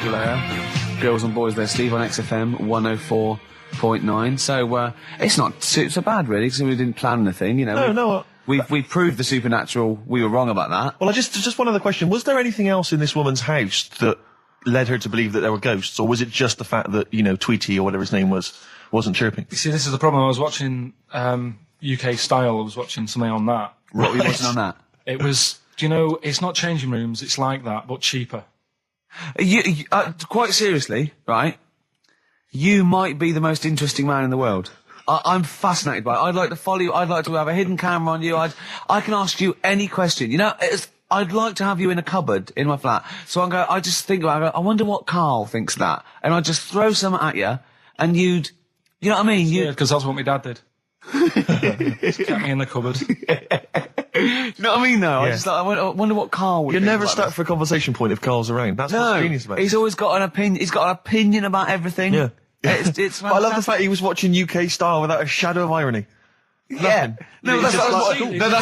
Girls and Boys there, Steve, on XFM 104.9. So, it's not so bad, really, because we didn't plan anything, you know. No. We've proved the supernatural. We were wrong about that. Well, just one other question. Was there anything else in this woman's house that led her to believe that there were ghosts, or was it just the fact that, you know, Tweety, or whatever his name was, wasn't chirping? You see, this is the problem. I was watching UK Style. I was watching something on that. What were you watching on that? It was, do you know, it's not changing rooms, it's like that, but cheaper. Quite seriously, right? You might be the most interesting man in the world. I'm fascinated by it. I'd like to follow you. I'd like to have a hidden camera on you. I can ask you any question. You know, I'd like to have you in a cupboard in my flat. So I just think about it. I wonder what Karl thinks of that. And I'd just throw something at you, and you know what I mean? Yeah, because that's what my dad did. Just kept me in the cupboard. You know what I mean, though? Yeah. I wonder what Karl would You're think never about stuck this. for a conversation point if Carl's around. That's what's genius about it. He's always got an opinion. He's got an opinion about everything. Yeah. It's But I love the fact he was watching UK Style without a shadow of irony. Yeah. No, that's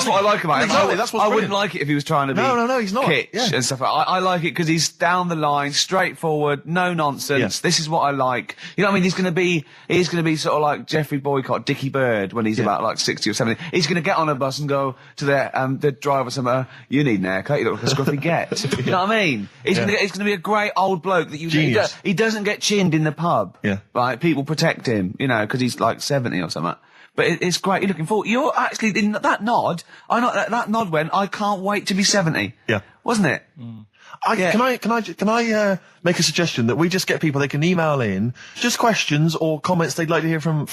what I like about him. Exactly, that's what's I wouldn't brilliant. like it if he was trying to be No, he's not. kitsch Yeah. and stuff. I like it because he's down the line, straightforward, no nonsense. Yeah. This is what I like. You know what I mean? He's going to be sort of like Jeffrey Boycott, Dickie Bird when he's about like 60 or 70. He's going to get on a bus and go to the driver somewhere, you need an haircut, you look like a scruffy get. You know what I mean? He's going to be a great old bloke that Genius. he doesn't get chinned in the pub. Yeah. Right? People protect him, you know, because he's like 70 or something. But it's great. You're looking forward. You're actually in that nod. That nod went. I can't wait to be 70. Yeah. Wasn't it? Yeah. Can I make a suggestion that we just get people, they can email in just questions or comments they'd like to hear from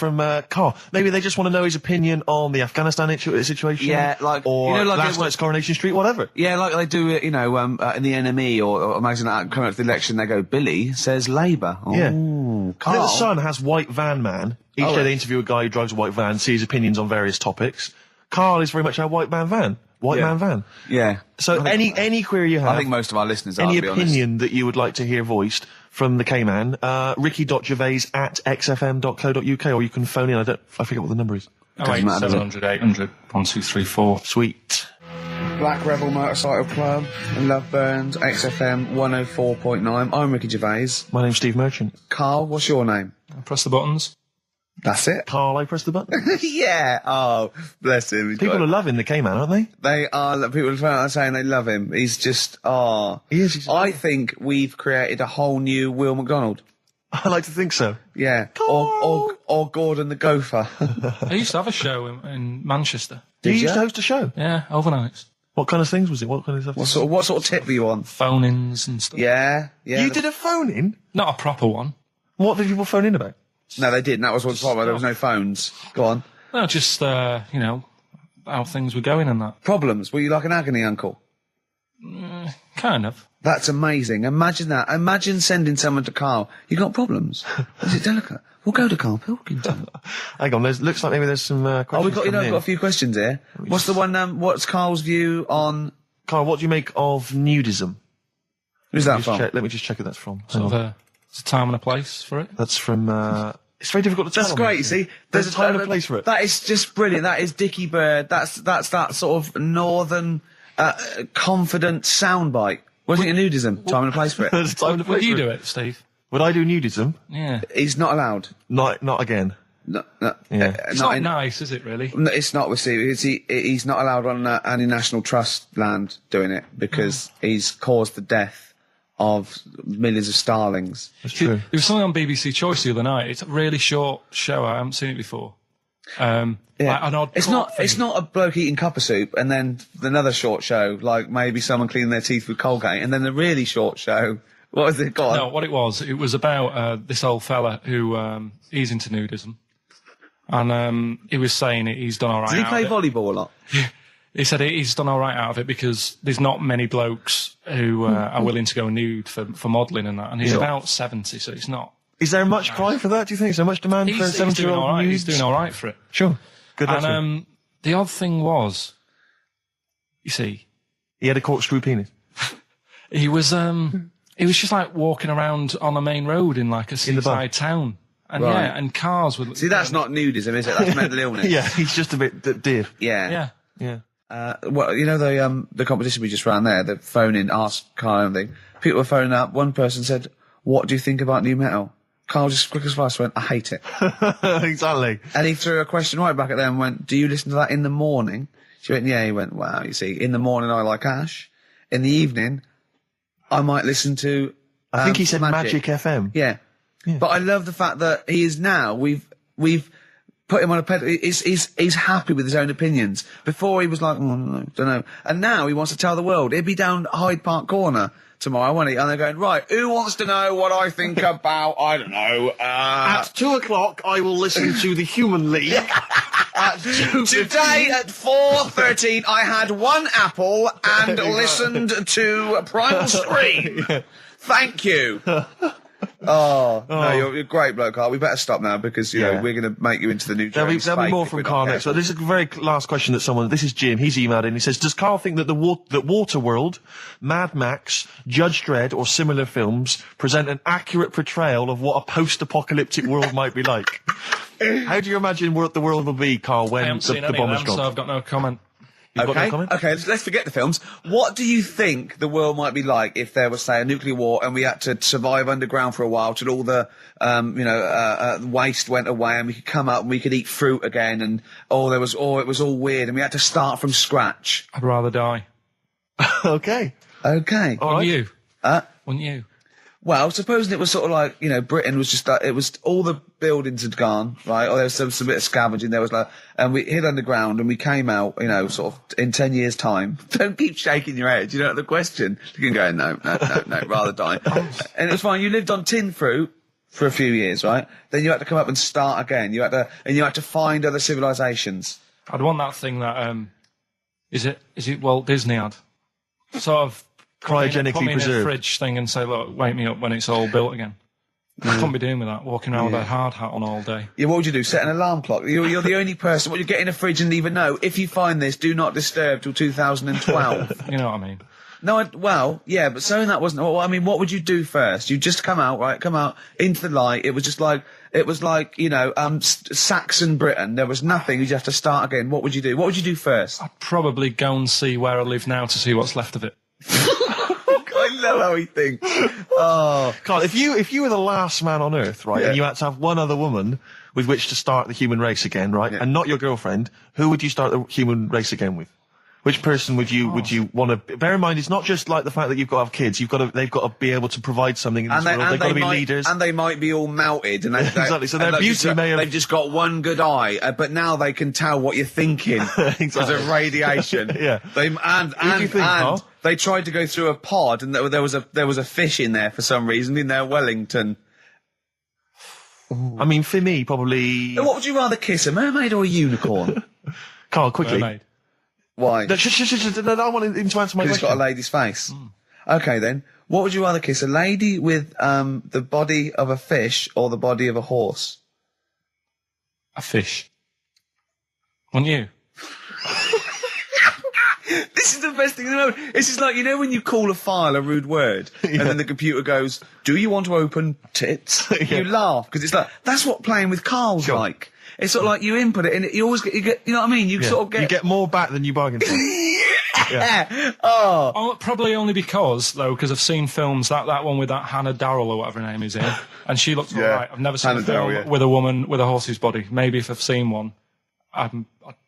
Karl. Maybe they just want to know his opinion on the Afghanistan situation. Yeah, like, or you know, like last night's Coronation Street, whatever. Yeah, like they do, you know, in the NME or magazine coming up to the election, they go, Billy says Labour. Oh, Yeah. Karl. I think the Sun has White Van Man. Each day they interview a guy who drives a white van, see his opinions on various topics. Karl is very much our white man van. White man van. Yeah. So any query you have, I think most of our listeners are, any to be honest. opinion that you would like to hear voiced from the K-Man, ricky.gervais@xfm.co.uk, or you can phone in. I forget what the number is. Oh, 700 800 1234. Sweet. Black Rebel Motorcycle Club, Love Burns, XFM 104.9. I'm Ricky Gervais. My name's Steve Merchant. Karl, what's your name? Press the buttons. That's it. Karl, I press the button. Yeah. Oh, bless him. People are loving the K-Man, aren't they? They are. People are saying they love him. He's just. He is. He's I think we've created a whole new Will McDonald. I like to think so. Yeah. Or Gordon the Gopher. I used to have a show in Manchester. Did you ya? used to host a show? Yeah, overnights. What kind of things was it? What kind of stuff? What sort of tip were you on? Phone-ins and stuff. Yeah. You did a phone-in? Not a proper one. What did people phone in about? No, they didn't. That was what's problem. There was no phones. Go on. No, just, you know, how things were going and that. Problems. Were you like an agony uncle? Kind of. That's amazing. Imagine that. Imagine sending someone to Karl. You got problems? Is it delicate? We'll go to Karl Pilkington. Hang on, looks like maybe there's some questions. I've got a few questions here. What's the one, what's Karl's view on... Karl, what do you make of nudism? Who's that from? Let me just check who that's from. Sort of it's a time and a place for it. That's from, it's very difficult to tell. That's great, you see. There's a time and a place for it. That is just brilliant. That is Dickie Bird. That's that sort of northern, confident soundbite. Wasn't it nudism? Time and a place for it. There's a time and a place Would you for do it, Steve? Would I do nudism? Yeah. He's not allowed. Not again. No, Yeah. It's not nice, is it, really? No, it's not with Steve. He's not allowed on any National Trust land doing it because he's caused the death of millions of starlings. That's true. There was something on BBC Choice the other night. It's a really short show. I haven't seen it before. Like an odd It's not a bloke eating cuppa soup and then another short show, like maybe someone cleaning their teeth with Colgate, and then the really short show. What was it? Go on. No, what it was about this old fella who he's into nudism. And he was saying he's done all right. Did he out play of it. volleyball a lot? He said he's done all right out of it because there's not many blokes who are willing to go nude for modelling and that. And he's about 70, so it's not. Is there much cry for that, do you think? Is there much demand for a He's doing 70-year-old all right. nude? He's doing all right for it. Sure. Good luck to him. And the odd thing was, you see, He had a corkscrew penis. he was just like walking around on a main road in like a seaside town. And Right. and cars would... See, that's not nudism, is it? That's mental illness. Yeah, he's just a bit dear. Yeah. Yeah. Yeah. Well, you know the competition we just ran there, the phone in, ask Karl and thing. People were phoning up. One person said, what do you think about new metal? Carl just quick as fast went, I hate it. Exactly. And he threw a question right back at them and went, do you listen to that in the morning? She went, yeah. He went, wow, you see, in the morning I like Ash. In the evening, I might listen to... I think he said Magic FM. Yeah. But I love the fact that he is now, we've put him on a pedal. He's happy with his own opinions. Before he was like, don't know. And now he wants to tell the world. He'll be down Hyde Park Corner tomorrow, won't he? And they're going, right, who wants to know what I think about, I don't know, At 2:00, I will listen to the Human League. At 2:15. Today at 4:13, I had one apple and listened to Primal Scream. Thank you. No, you're a great bloke, Carl. We better stop now because, you know, we're going to make you into the new There'll be more from Carl next. So this is a very last question that this is Jim, he's emailed in. He says, does Carl think that that Waterworld, Mad Max, Judge Dredd or similar films present an accurate portrayal of what a post-apocalyptic world might be like? How do you imagine the world will be, Carl, when the bomb is dropped? So I've got no comment. Okay, let's forget the films. What do you think the world might be like if there was, say, a nuclear war and we had to survive underground for a while till all the, waste went away and we could come up and we could eat fruit again and, it was all weird and we had to start from scratch? I'd rather die. Okay. All Wouldn't right. you? Wouldn't you? Well, supposing it was sort of like, Britain was just like, it was all the buildings had gone, right? Or there was some bit of scavenging. There was like, and we hid underground and we came out, sort of in 10 years' time. Don't keep shaking your head. You know the question. You can go, no, rather die. And it was fine. You lived on tin fruit for a few years, right? Then you had to come up and start again. You had to find other civilizations. I'd want that thing that, is it Walt Disney had? Sort of, cryogenically put me in a preserved fridge thing and say, look, wake me up when it's all built again. I couldn't be doing with that, walking around with a hard hat on all day. Yeah, what would you do? Set an alarm clock? You're the only person. What, you get in a fridge and leave a note? If you find this, do not disturb till 2012. You know what I mean? No, but saying that wasn't... Well, I mean, what would you do first? You just come out into the light. It was like, Saxon Britain. There was nothing. You just have to start again. What would you do? What would you do first? I'd probably go and see where I live now to see what's left of it. I love how he thinks. Oh, Carl, if you were the last man on Earth, right, and you had to have one other woman with which to start the human race again, right, and not your girlfriend, who would you start the human race again with? Which person would you want to? Bear in mind, it's not just like the fact that you've got to have kids. They've got to be able to provide something in this world. They've got to be leaders, and they might be all melted. And exactly. So their beauty may have. They've just got one good eye, but now they can tell what you're thinking because of radiation. Yeah. They tried to go through a pod, and there was a fish in there for some reason in their Wellington. Ooh. I mean, for me, probably. What would you rather kiss, a mermaid or a unicorn? Carl, quickly. Mermaid. Why? No, I want him to answer my question. Because he's got a lady's face. Okay, then. What would you rather kiss, a lady with the body of a fish or the body of a horse? A fish. Wouldn't you? This is the best thing in the world. It's just like, when you call a file a rude word, and then the computer goes, do you want to open tits? You laugh, because it's like, that's what playing with Carl's like. It's sort of like you input it, and you always get, you know what I mean? You sort of get... You get more back than you bargained for. Yeah. Oh. Probably only because I've seen films, that one with that Hannah Darrell or whatever her name is in, and she looks alright. I've never seen Hannah a film with a woman with a horse's body. Maybe if I've seen one, I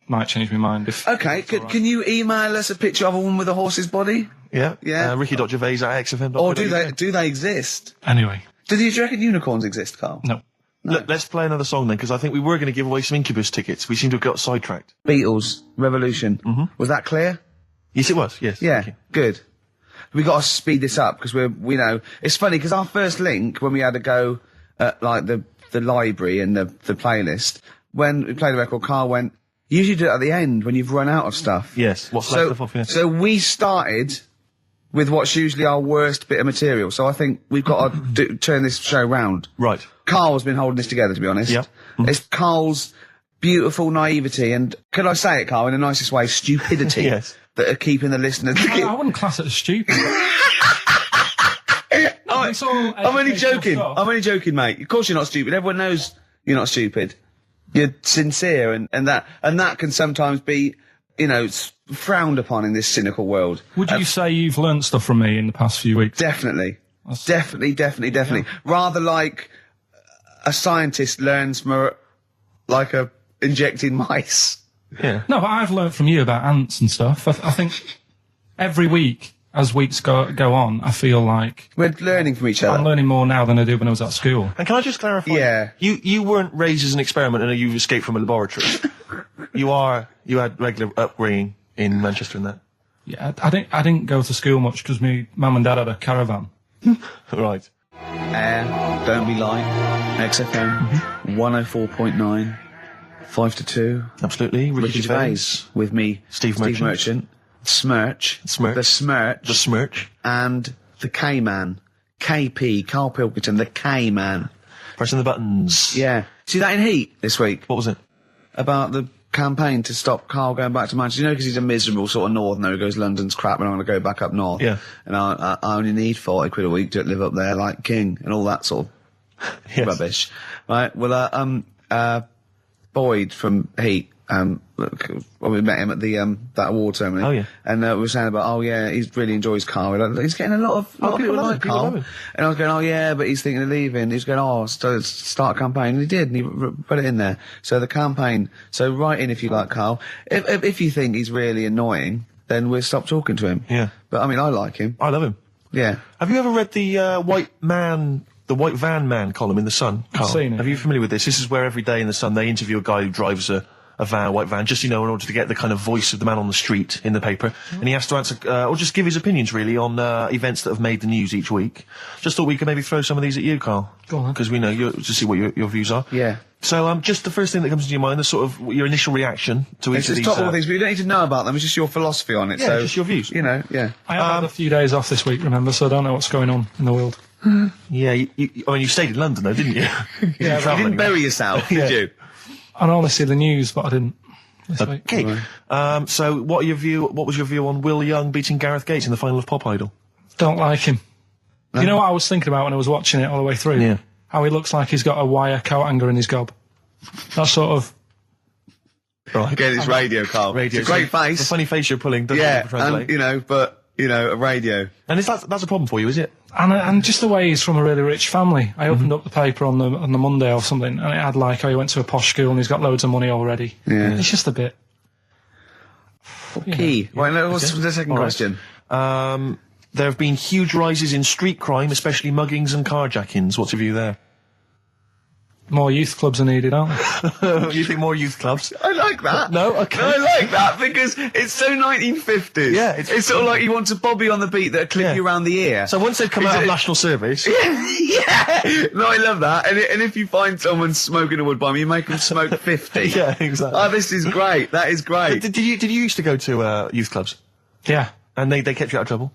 might change my mind. Okay, can you email us a picture of a woman with a horse's body? Yeah. Yeah. Ricky.Gervais at XFM. Or do they exist? Anyway. Do you reckon unicorns exist, Carl? No. Look, let's play another song then, because I think we were going to give away some Incubus tickets. We seem to have got sidetracked. Beatles, Revolution. Mm-hmm. Was that clear? Yes, it was. Yes. Yeah, good. We got to speed this up because it's funny because our first link when we had to go at like the library and the playlist, when we played the record, Carl went, you usually do it at the end when you've run out of stuff. Yes. What's left of it? So we started with what's usually our worst bit of material. So I think we've got to turn this show round. Right. Carl's been holding this together, to be honest. Yeah. Mm-hmm. It's Carl's beautiful naivety and, can I say it, Carl, in the nicest way, stupidity. Yes. That are keeping the listeners... I wouldn't class it as stupid. I'm only joking. I'm only joking, mate. Of course you're not stupid. Everyone knows you're not stupid. You're sincere, and that can sometimes be, frowned upon in this cynical world. Would you say you've learnt stuff from me in the past few weeks? Definitely. Definitely. Rather like a scientist learns from injecting mice. Yeah. No, but I've learnt from you about ants and stuff. I think every week, as weeks go on, I feel like We're learning from each other. I'm learning more now than I did when I was at school. And can I just clarify? Yeah. You weren't raised as an experiment and you've escaped from a laboratory. You had regular upbringing in Manchester and that. Yeah, I didn't go to school much because my mum and dad had a caravan. Right. Air, Don't Be Light, XFM, 104.9, 5 to 2. Absolutely. Ricky Gervais with me, Steve Merchant. Smirch. The Smirch. And the K-Man. KP, Karl Pilkington, the K-Man. Pressing the buttons. Yeah. See that in Heat this week? What was it? About the campaign to stop Karl going back to Manchester. You know, because he's a miserable sort of northerner who goes, London's crap and I'm going to go back up north. Yeah. And I only need 40 quid a week to live up there like king and all that sort of rubbish. Right? Well, Boyd from Heat, well, we met him at the that award ceremony. Oh, yeah. And we were saying about, he really enjoys Karl. He's getting a lot of people like People love Karl. him. And I was going, but he's thinking of leaving. He's going, start a campaign. And he did, and he put it in there. So the campaign, write in if you like Karl. If you think he's really annoying, then we'll stop talking to him. Yeah. But I mean, I like him. I love him. Yeah. Have you ever read the White Van Man column in The Sun, Karl? I've seen it. Are you familiar with this? This is where every day in The Sun they interview a guy who drives a white van, just, in order to get the kind of voice of the man on the street in the paper. And he has to answer, or just give his opinions, really, on events that have made the news each week. Just thought we could maybe throw some of these at you, Karl. Go on. Because we know to see what your views are. Yeah. So, just the first thing that comes to your mind, the sort of your initial reaction to each It's of just these. top all these, but you don't need to know about them. It's just your philosophy on it. Yeah, so, just your views. Yeah. I have had a few days off this week, remember, so I don't know what's going on in the world. Yeah, you stayed in London, though, didn't you? You didn't bury yourself, did you? I normally see the news, but I didn't this week. Okay. So, what was your view on Will Young beating Gareth Gates in the final of Pop Idol? Don't like him. You know what I was thinking about when I was watching it all the way through? Yeah. How he looks like he's got a wire coat hanger in his gob. That sort of... Right. Again, it's radio, Karl. Radio. It's a great face. The funny face you're pulling doesn't translate. And, a radio. And that's a problem for you, is it? And just the way he's from a really rich family. I opened up the paper on the Monday or something, and it had he went to a posh school and he's got loads of money already. Yeah. It's just a bit... Key. Right, now, what's the second question? There have been huge rises in street crime, especially muggings and carjackings. What's your view there? More youth clubs are needed, aren't they? You think more youth clubs? I like that. No? Okay. I like that because it's so 1950s. Yeah, it's sort of like you want a bobby on the beat that'll clip you around the ear. So once they've come out of national service... Yeah! No, I love that. And if you find someone smoking a wood bomb, you make them smoke 50. Yeah, exactly. Oh, this is great. That is great. Did you used to go to youth clubs? Yeah. And they kept you out of trouble?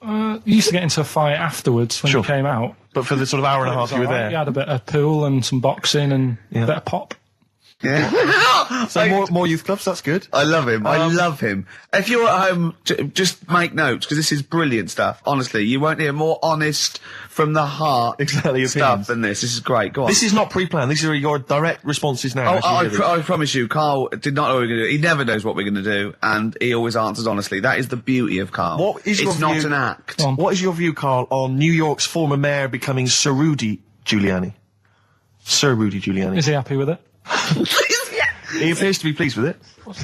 You used to get into a fight afterwards when you came out. But for the sort of hour and a half you were there? You had a bit of pool and some boxing and a bit of pop. Yeah. So more youth clubs, that's good. I love him. I love him. If you're at home, just make notes, because this is brilliant stuff. Honestly, you won't hear more honest, from the heart stuff opinions than this. This is great. Go on. This is not pre-planned. These are your direct responses now. I promise you, Karl did not know what we were going to do. He never knows what we're going to do, and he always answers honestly. That is the beauty of Karl. It's not an act. What is your view, Karl, on New York's former mayor becoming Sir Rudy Giuliani? Sir Rudy Giuliani. Is he happy with it? He appears to be pleased with it.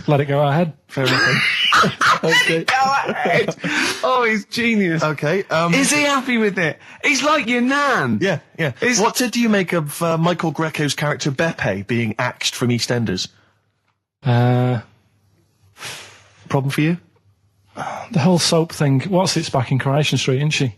Let it go ahead. Fair enough. Okay. Go ahead. Oh, he's genius. Okay. Is he happy with it? He's like your nan. Yeah. What do you make of Michael Greco's character Beppe being axed from EastEnders? Problem for you? The whole soap thing. What's it's back in Coronation Street, isn't she?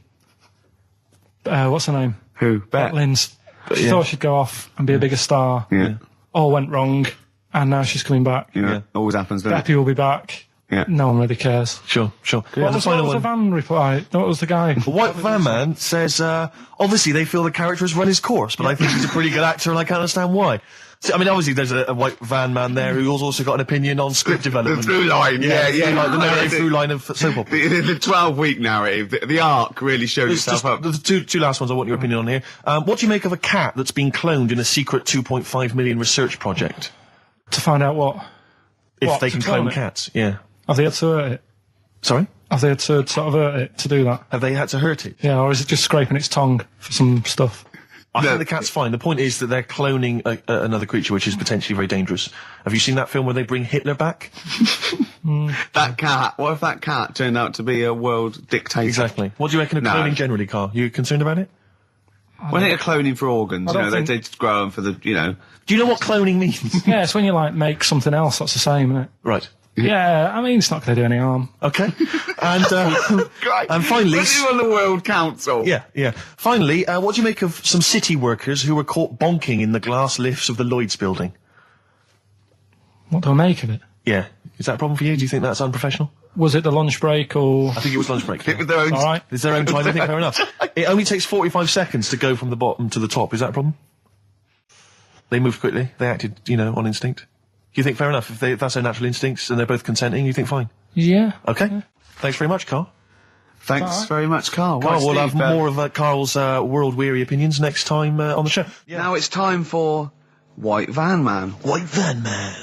What's her name? Who? Bet Lynn's. She thought she'd go off and be a bigger star. Yeah. All went wrong, and now she's coming back. Yeah. Always happens, doesn't it? Beppe will be back. Yeah. No one really cares. Sure. What was the van reply? What was the guy? The White Van Man says, obviously they feel the character has run his course, but I think he's a pretty good actor and I can't understand why. So, I mean, obviously there's a White Van Man there who's also got an opinion on script development. The through line, yeah. The narrative through line of soap opera. The 12-week narrative, the arc really showed itself up. The two last ones I want your opinion on here. What do you make of a cat that's been cloned in a secret 2.5 million research project? To find out what? If they to can clone it? cats, yeah. Have they had to hurt it? Sorry? Have they had to sort of hurt it to do that? Have they had to hurt it? Yeah, or is it just scraping its tongue for some stuff? I think the cat's fine. The point is that they're cloning another creature, which is potentially very dangerous. Have you seen that film where they bring Hitler back? That cat. What if that cat turned out to be a world dictator? Exactly. What do you reckon of cloning generally, Carl? You concerned about it? When they're cloning for organs, they just grow them for the, Do you know what cloning means? Yeah, it's when you, like, make something else that's the same, isn't it? Right. Yeah, I mean, it's not going to do any harm. Okay. And finally... When you're on the World Council. Yeah. Finally, what do you make of some city workers who were caught bonking in the glass lifts of the Lloyd's building? What do I make of it? Yeah. Is that a problem for you? Do you think that's unprofessional? Was it the lunch break or... I think it was lunch break. With their own... All right. It's their own time, I think, fair enough. It only takes 45 seconds to go from the bottom to the top. Is that a problem? They moved quickly. They acted, on instinct. Do you think fair enough? If that's their natural instincts and they're both consenting, you think fine? Yeah. Okay. Yeah. Thanks very much, Carl. Thanks very much, Carl. Carl, Right, we'll Steve, have more of Carl's world-weary opinions next time on the show. Yeah. Now it's time for White Van Man. White Van Man.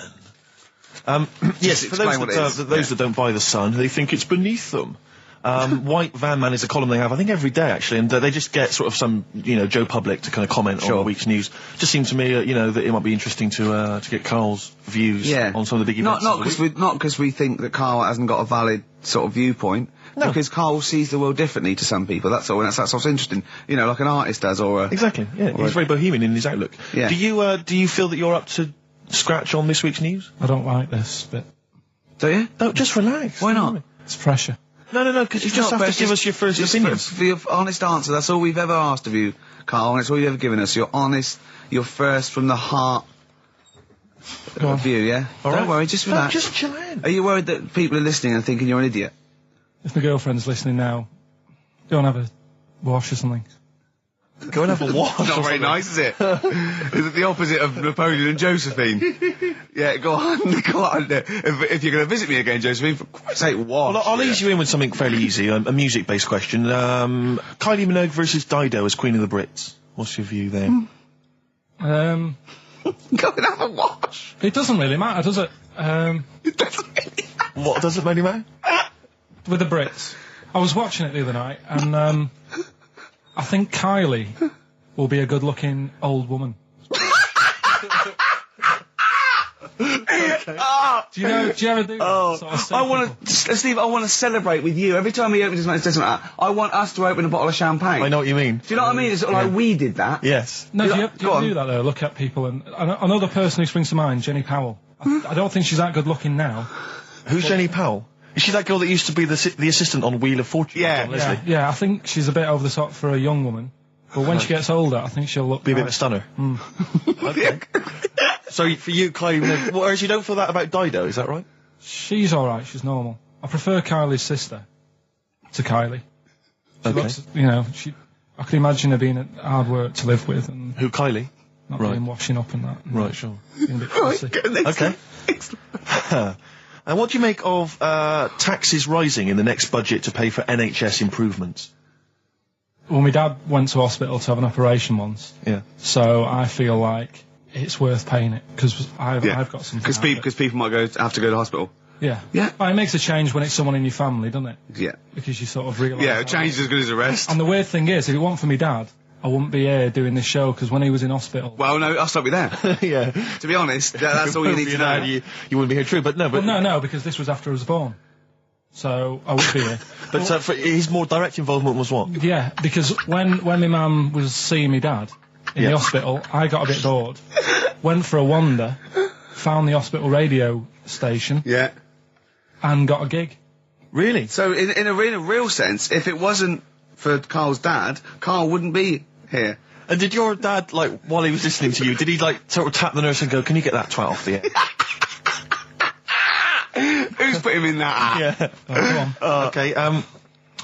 Yes, for explain what it is. those that don't buy The Sun, they think it's beneath them. White Van Man is a column they have, I think, every day, actually, and they just get sort of some, Joe Public to kind of comment on the week's news. Just seemed to me, that it might be interesting to get Carl's views on some of the big events. Not because we think that Carl hasn't got a valid sort of viewpoint. No. Because Carl sees the world differently to some people. That's all. And that's what's interesting. Like an artist does, or exactly. Yeah, he's very bohemian in his outlook. Yeah. Do you feel that you're up to scratch on this week's news? I don't like this bit. Do you? No, just relax. Why not? It's pressure. No, because you just have to give us your first opinion. For your honest answer, that's all we've ever asked of you, Carl, and it's all you've ever given us. Your honest, your first from the heart view, yeah? All Don't right. worry, just relax. Just chill out. Are you worried that people are listening and thinking you're an idiot? If my girlfriend's listening now, go and have a wash or something. Go and have a wash. Not very nice, is it? Is it the opposite of Napoleon and Josephine? Yeah, go on. If you're going to visit me again, Josephine, for Christ's sake, wash. Well, I'll ease you in with something fairly easy, a music-based question. Kylie Minogue versus Dido as Queen of the Brits. What's your view there? Go and have a wash. It doesn't really matter, does it? It doesn't really matter. What doesn't really matter? With the Brits. I was watching it the other night, and I think Kylie will be a good-looking old woman. Do you ever do that? Sort of I want to, Steve, I want to celebrate with you. Every time he opens his mouth, it doesn't matter. I want us to open a bottle of champagne. I know what you mean. Do you know what I mean? It's sort of like we did that. Yes. No, do you ever do that, though? Look at people, and another person who springs to mind, Jenny Powell. I don't think she's that good-looking now. Who's Jenny Powell? Is she that girl that used to be the assistant on Wheel of Fortune? Yeah. Yeah, I think she's a bit over the top for a young woman. But when she gets older, I think she'll look... Be a bit of a stunner. Okay. So for you, Kylie, whereas you don't feel that about Dido, is that right? She's alright, she's normal. I prefer Kylie's sister to Kylie. She looks, I can imagine her being hard work to live with and... Who, Kylie? Not being washing up and that. Right, sure. Being a bit fussy. Okay. And what do you make of taxes rising in the next budget to pay for NHS improvements? Well, my dad went to hospital to have an operation once. Yeah. So I feel like it's worth paying it, because I've got something. Because people might have to go to hospital. Yeah. Yeah. Well, it makes a change when it's someone in your family, doesn't it? Yeah. Because you sort of realise... Yeah, a change is as good as a rest. And the weird thing is, if it weren't for my dad, I wouldn't be here doing this show, because when he was in hospital... Well, no, I'll stop you there. Yeah. To be honest, that's all you need to know. You wouldn't be here, true, but no. But Well, no, because this was after I was born. So, I would be here. But for his more direct involvement was what? Yeah, because when my mum was seeing my dad in the hospital, I got a bit bored, went for a wander, found the hospital radio station, and got a gig. Really? So, in a real sense, if it wasn't for Carl's dad, Carl wouldn't be here. And did your dad, while he was listening to you, did he, sort of tap the nurse and go, can you get that 12 off the air? Who's put him in that? Yeah. Oh, go on. Okay,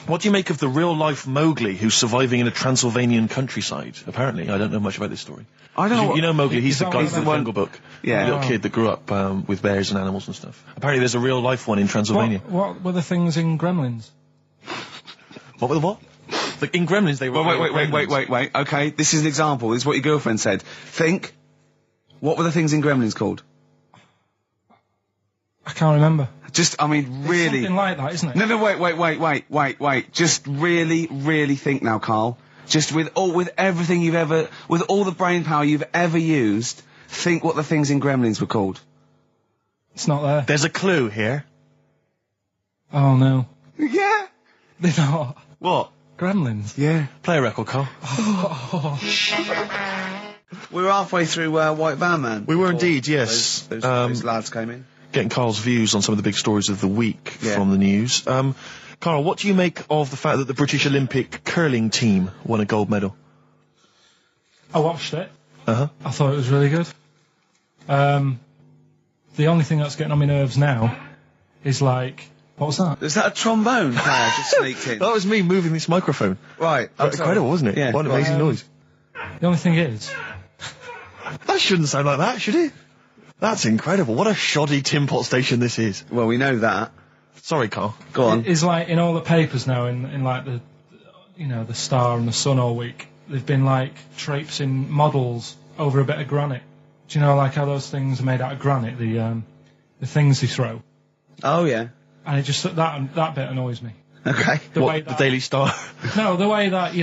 what do you make of the real-life Mowgli who's surviving in a Transylvanian countryside? Apparently, I don't know much about this story. I don't know. You know Mowgli, he's the guy from the Jungle Book. Yeah. The little kid that grew up with bears and animals and stuff. Apparently there's a real-life one in Transylvania. What were the things in Gremlins? What were the what? In Gremlins they were... Wait. Okay, this is an example. This is what your girlfriend said. Think, what were the things in Gremlins called? I can't remember. Just, I mean, really. Something like that, isn't it? No, wait. Just really think now, Carl. Just with everything with all the brain power you've ever used, think what the things in Gremlins were called. It's not there. There's a clue here. Oh no. Yeah. They're not. What? Gremlins. Yeah. Play a record, Carl. We were halfway through White Van Man. We were indeed, yes. Those lads came in. Getting Carl's views on some of the big stories of the week from the news. Carl, what do you make of the fact that the British Olympic curling team won a gold medal? I watched it. Uh-huh. I thought it was really good. The only thing that's getting on my nerves now is like, what was that? Is that a trombone player just sneaked in? That was me moving this microphone. Right. Incredible, wasn't it? Yeah. What an amazing noise. The only thing is, That shouldn't sound like that, should it? That's incredible. What a shoddy tin pot station this is. Well, we know that. Sorry, Carl. Go on. is like in all the papers now, in like the Star and the Sun all week, they've been like traipsing models over a bit of granite. Do you know like how those things are made out of granite? The things they throw. Oh yeah. And it just that bit annoys me. Okay. The Daily Star? No, the way that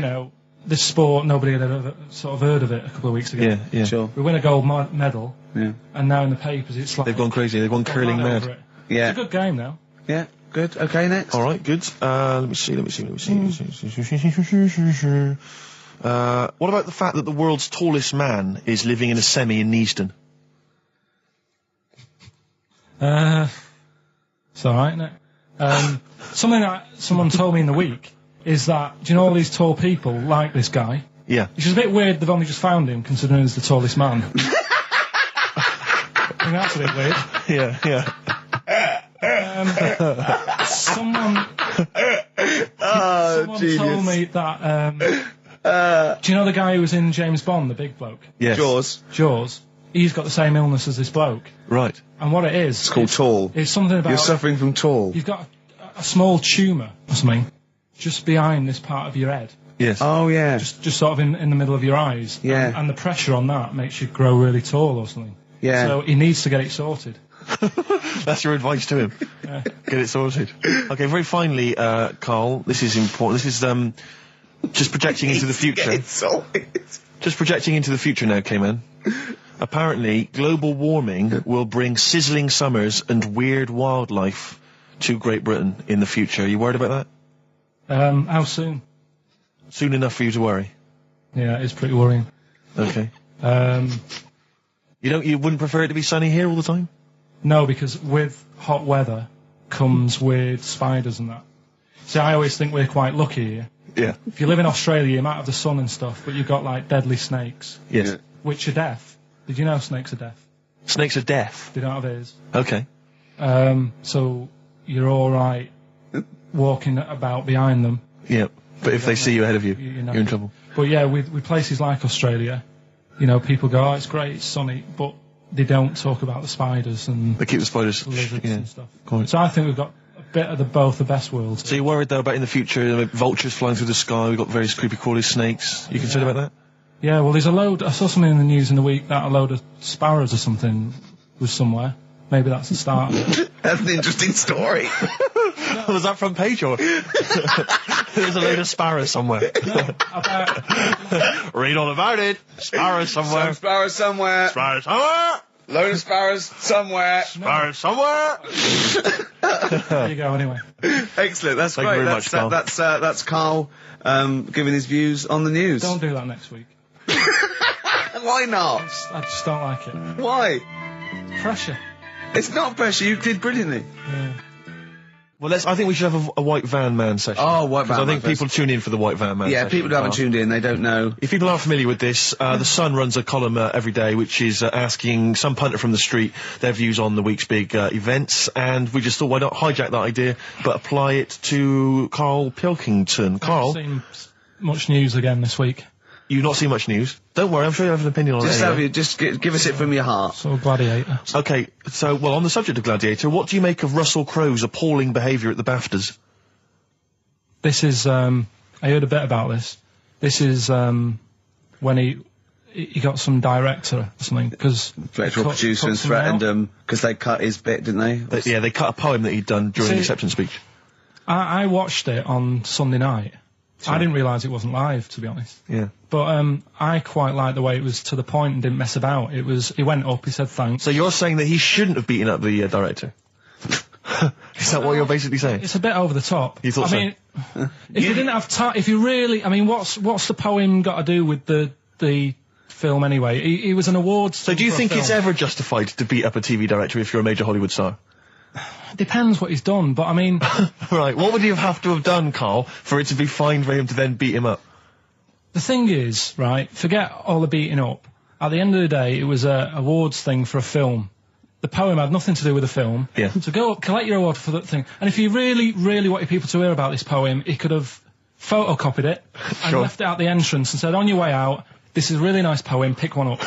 this sport, nobody had ever sort of heard of it a couple of weeks ago. Yeah. Sure. We win a gold medal, Yeah. and now in the papers it's like They've gone crazy. They've gone curling right over mad. it. Yeah. It's a good game now. Yeah. Good. Okay. Next. All right, good. Let me see. What about the fact that the world's tallest man is living in a semi in Neasden? It's all right, isn't it? Something that someone told me in the week is that, do you know all these tall people like this guy? Yeah. Which is a bit weird they've only just found him, considering he's the tallest man. I think that's a bit weird. Yeah. Someone genius. told me that, do you know the guy who was in James Bond, the big bloke? Yes. Jaws. He's got the same illness as this bloke. Right. And what it is... It's called tall. It's something about... You're suffering from tall. You've got a small tumour or something just behind this part of your head. Yes. Oh yeah. Just sort of in the middle of your eyes. Yeah. And the pressure on that makes you grow really tall or something. Yeah. So he needs to get it sorted. That's your advice to him. Yeah. Get it sorted. Okay, very finally, Carl, this is important. This is just projecting into the future. Get it sorted. Just projecting into the future now, K-Man. Apparently, global warming will bring sizzling summers and weird wildlife to Great Britain in the future. Are you worried about that? How soon? Soon enough for you to worry. Yeah, it's pretty worrying. Okay. You wouldn't prefer it to be sunny here all the time? No, because with hot weather comes weird spiders and that. See, I always think we're quite lucky here. Yeah. If you live in Australia, you might have the sun and stuff, but you've got like deadly snakes, Yes. which are deaf. Did you know snakes are deaf? Snakes are deaf. They don't have ears. Okay. So you're all right walking about behind them. Yeah. But if they see you ahead of you, You're not. you're in trouble. But yeah, with places like Australia, people go, oh, it's great, it's sunny, but they don't talk about the spiders and They keep the spiders. lizards and stuff. Quite. So I think we've got a bit of both the best worlds. So you're worried though about in the future, vultures flying through the sky, we've got various creepy crawly snakes. You concerned about that? Yeah, well, there's I saw something in the news in the week that a load of sparrows or something was somewhere. Maybe that's the start of it. That's an interesting story. Was that front page or? There's a load of sparrows somewhere. Read all about it. Sparrows somewhere. Some sparrows somewhere. Sparrows somewhere. Load of sparrows somewhere. Sparrows somewhere. There you go, anyway. Excellent. That's Thank you great. very much, Carl. That's Carl giving his views on the news. Don't do that next week. Why not? I just don't like it. Why? Pressure. It's not pressure. You did brilliantly. Yeah. Well, I think we should have a White Van Man session. Oh, White Van I Man think people tune in for the White Van Man Yeah, session. people who haven't Carl. tuned in, they don't know. If people aren't familiar with this, The Sun runs a column every day which is asking some punter from the street their views on the week's big events, and we just thought, why not hijack that idea, but apply it to Karl Pilkington. Carl, I've seen much news again this week. you've not seen much news. Don't worry, I'm sure you have an opinion on it anyway. Just give us it from your heart. So Gladiator. Okay, so, well, on the subject of Gladiator, what do you make of Russell Crowe's appalling behaviour at the BAFTAs? This is, I heard a bit about this. This is, when he got some director or something, because... Director or producer and threatened them, because they cut his bit, didn't they? They cut a poem that he'd done during the acceptance speech. I watched it on Sunday night. Sure. I didn't realise it wasn't live, to be honest. Yeah. But I quite liked the way it was to the point and didn't mess about. He went up, he said thanks. So you're saying that he shouldn't have beaten up the director? Is that what you're basically saying? It's a bit over the top. You thought I mean, if you didn't have time, if you really, I mean, what's the poem got to do with the film anyway? He was an awards. So do you think it's ever justified to beat up a TV director if you're a major Hollywood star? Depends what he's done, but I mean... Right, what would he have to have done, Carl, for it to be fine for him to then beat him up? The thing is, right, forget all the beating up. At the end of the day, it was a awards thing for a film. The poem had nothing to do with the film. Yeah. So go up, collect your award for that thing. And if he really, really wanted people to hear about this poem, he could have photocopied it and left it at the entrance and said, on your way out, this is a really nice poem, pick one up.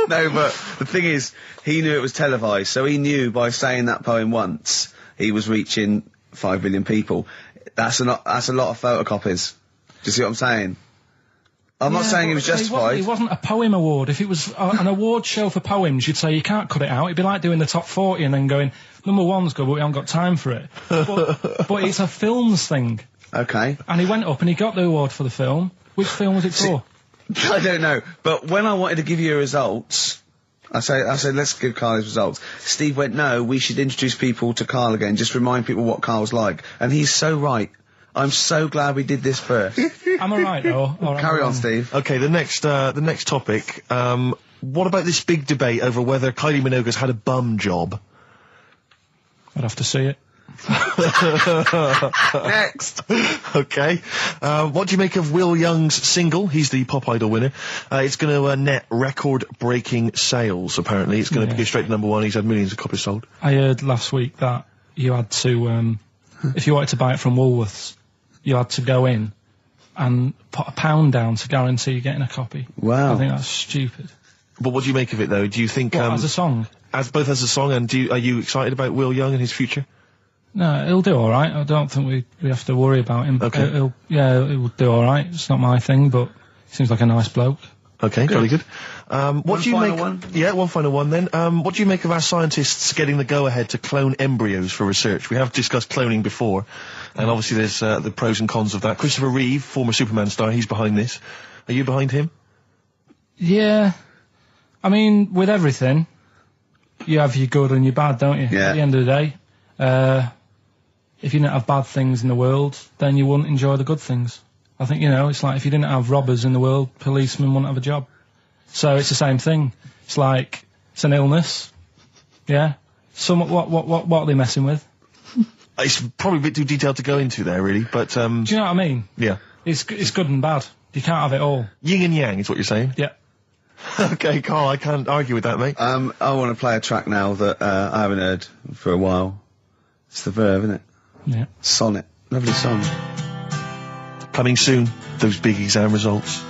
No, but the thing is, he knew it was televised, so he knew by saying that poem once, he was reaching 5 million people. That's a lot of photocopies. Do you see what I'm saying? I'm not saying he was justified. It wasn't a poem award. If it was an award show for poems, you'd say you can't cut it out. It'd be like doing the top 40 and then going, number one's good, but we haven't got time for it. But it's a films thing. Okay. And he went up and he got the award for the film. Which film was it for? I don't know, but when I wanted to give you results, I said, let's give Carl his results. Steve went, no, we should introduce people to Carl again, just remind people what Carl's like. And he's so right. I'm so glad we did this first. Am I right, though? Carry on, Steve. Okay, the next topic, what about this big debate over whether Kylie Minogue's had a bum job? I'd have to see it. Next. Okay. What do you make of Will Young's single? He's the Pop Idol winner. It's going to net record-breaking sales, apparently. It's going to go straight to #1. He's had millions of copies sold. I heard last week that you had to, if you wanted to buy it from Woolworths, you had to go in and put £1 down to guarantee you getting a copy. Wow. I think that's stupid. But what do you make of it, though? Do you think... as a song? Both as a song, and are you excited about Will Young and his future? No, he'll do all right. I don't think we have to worry about him. Okay. He'll do all right. It's not my thing, but he seems like a nice bloke. Okay, very good. What do you make? One? Yeah, one final one then. What do you make of our scientists getting the go-ahead to clone embryos for research? We have discussed cloning before, and obviously there's the pros and cons of that. Christopher Reeve, former Superman star, he's behind this. Are you behind him? Yeah. I mean, with everything, you have your good and your bad, don't you? Yeah. At the end of the day. If you didn't have bad things in the world, then you wouldn't enjoy the good things. I think, it's like if you didn't have robbers in the world, policemen wouldn't have a job. So it's the same thing. It's like, it's an illness. Yeah? What are they messing with? It's probably a bit too detailed to go into there, really, but... Do you know what I mean? Yeah. It's good and bad. You can't have it all. Yin and yang is what you're saying? Yeah. Okay, Carl, I can't argue with that, mate. I want to play a track now that I haven't heard for a while. It's The Verve, isn't it? Yeah. Sonnet. Lovely song. Coming soon, those big exam results.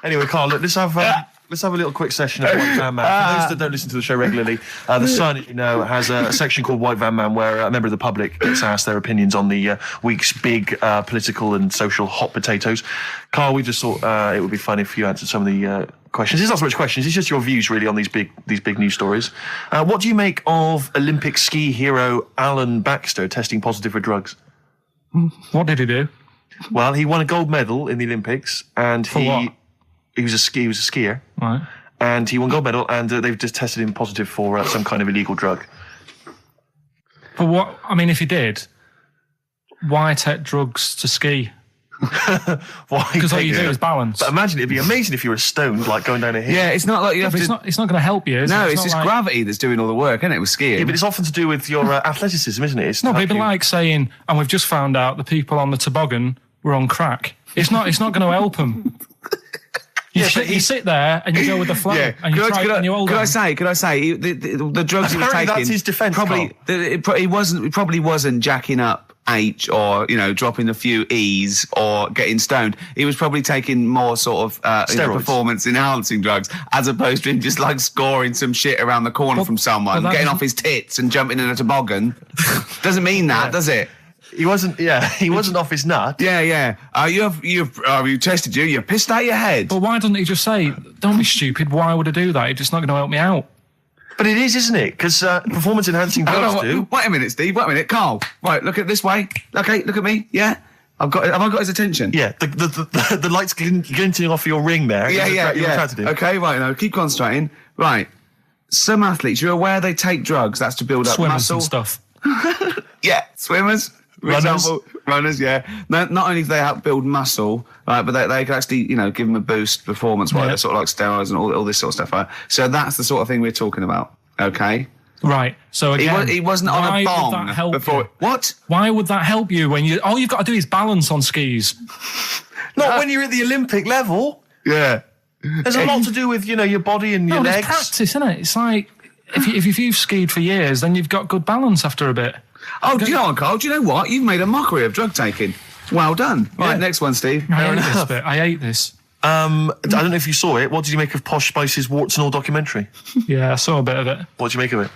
Anyway, Carl, look, let's have a little quick session of White Van Man. For those that don't listen to the show regularly, The Sun, as you know, has a section called White Van Man where a member of the public gets asked their opinions on the week's big political and social hot potatoes. Carl, we just thought it would be fun if you answered some of the questions. It's not so much questions, it's just your views really on these big news stories. What do you make of Olympic ski hero Alan Baxter testing positive for drugs? What did he do? Well, he won a gold medal in the Olympics, and what? He was a skier. Right. And he won gold medal, and they've just tested him positive for some kind of illegal drug. But what? I mean, if he did, why take drugs to ski? Why? Because all you do is balance. But imagine, it'd be amazing if you were stoned, like going down a hill. Yeah, it's not like you have to... It's not going to help you, is it? No, it's not just like... gravity that's doing all the work, isn't it, with skiing? Yeah, but it's often to do with your athleticism, isn't it? It's No, but it'd be like saying, and we've just found out the people on the toboggan were on crack. It's not going to help them. You sit there and you go with the flow, and you hold on. Could I say, the drugs he was taking... that's his defence, It probably wasn't jacking up H or, dropping a few E's or getting stoned. He was probably taking more sort of performance-enhancing drugs, as opposed to him just, scoring some shit around the corner from someone, getting off his tits and jumping in a toboggan. Doesn't mean that, does it? He wasn't off his nut. Yeah. You tested you pissed out your head. But why doesn't he just say, don't be stupid, why would I do that? It's just not going to help me out. But it is, isn't it? Because performance-enhancing drugs do. Wait a minute, Steve. Wait a minute. Carl. Right, look at this way. Okay, look at me. Yeah. Have I got his attention? Yeah, the light's glinting off your ring there. Yeah. Attracted. Okay, right, now keep concentrating. Right. Some athletes, you're aware they take drugs, that's to build up Swimmers muscle. and stuff. Yeah, swimmers. For Runners. example, runners, yeah. Not only do they help build muscle, right, but they can actually, give them a boost performance-wise. They're sort of like steroids and all this sort of stuff, right? So that's the sort of thing we're talking about, okay? Right. So again, he wasn't on a bong would that help before. you? What? Why would that help you when all you've got to do is balance on skis? Not when you're at the Olympic level. Yeah. There's a lot to do with, your body and your legs. It's practice, isn't it? It's like, if you've skied for years, then you've got good balance after a bit. Oh, do you know what, Carl? Do you know what? You've made a mockery of drug taking. Well done. Right, next one, Steve. I hate this. I don't know if you saw it. What did you make of Posh Spice's Warts and All documentary? Yeah, I saw a bit of it. What did you make of it?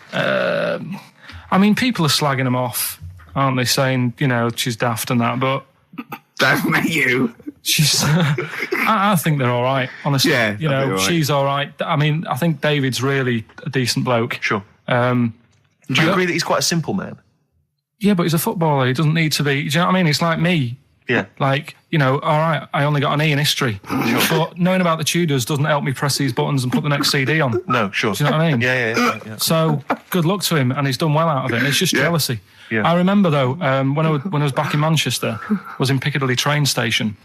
I mean, people are slagging them off, aren't they? Saying, she's daft and that, but... Don't you? She's... I think they're all right, honestly. Yeah, all right. She's all right. I mean, I think David's really a decent bloke. Sure. Do you agree that he's quite a simple man? Yeah, but he's a footballer. He doesn't need to be... Do you know what I mean? It's like me. Yeah. Like, all right, I only got an E in history. Sure. But knowing about the Tudors doesn't help me press these buttons and put the next CD on. No, sure. Do you know what I mean? Yeah. So, good luck to him, and he's done well out of it. It's just jealousy. Yeah. I remember, though, when I was back in Manchester, I was in Piccadilly train station,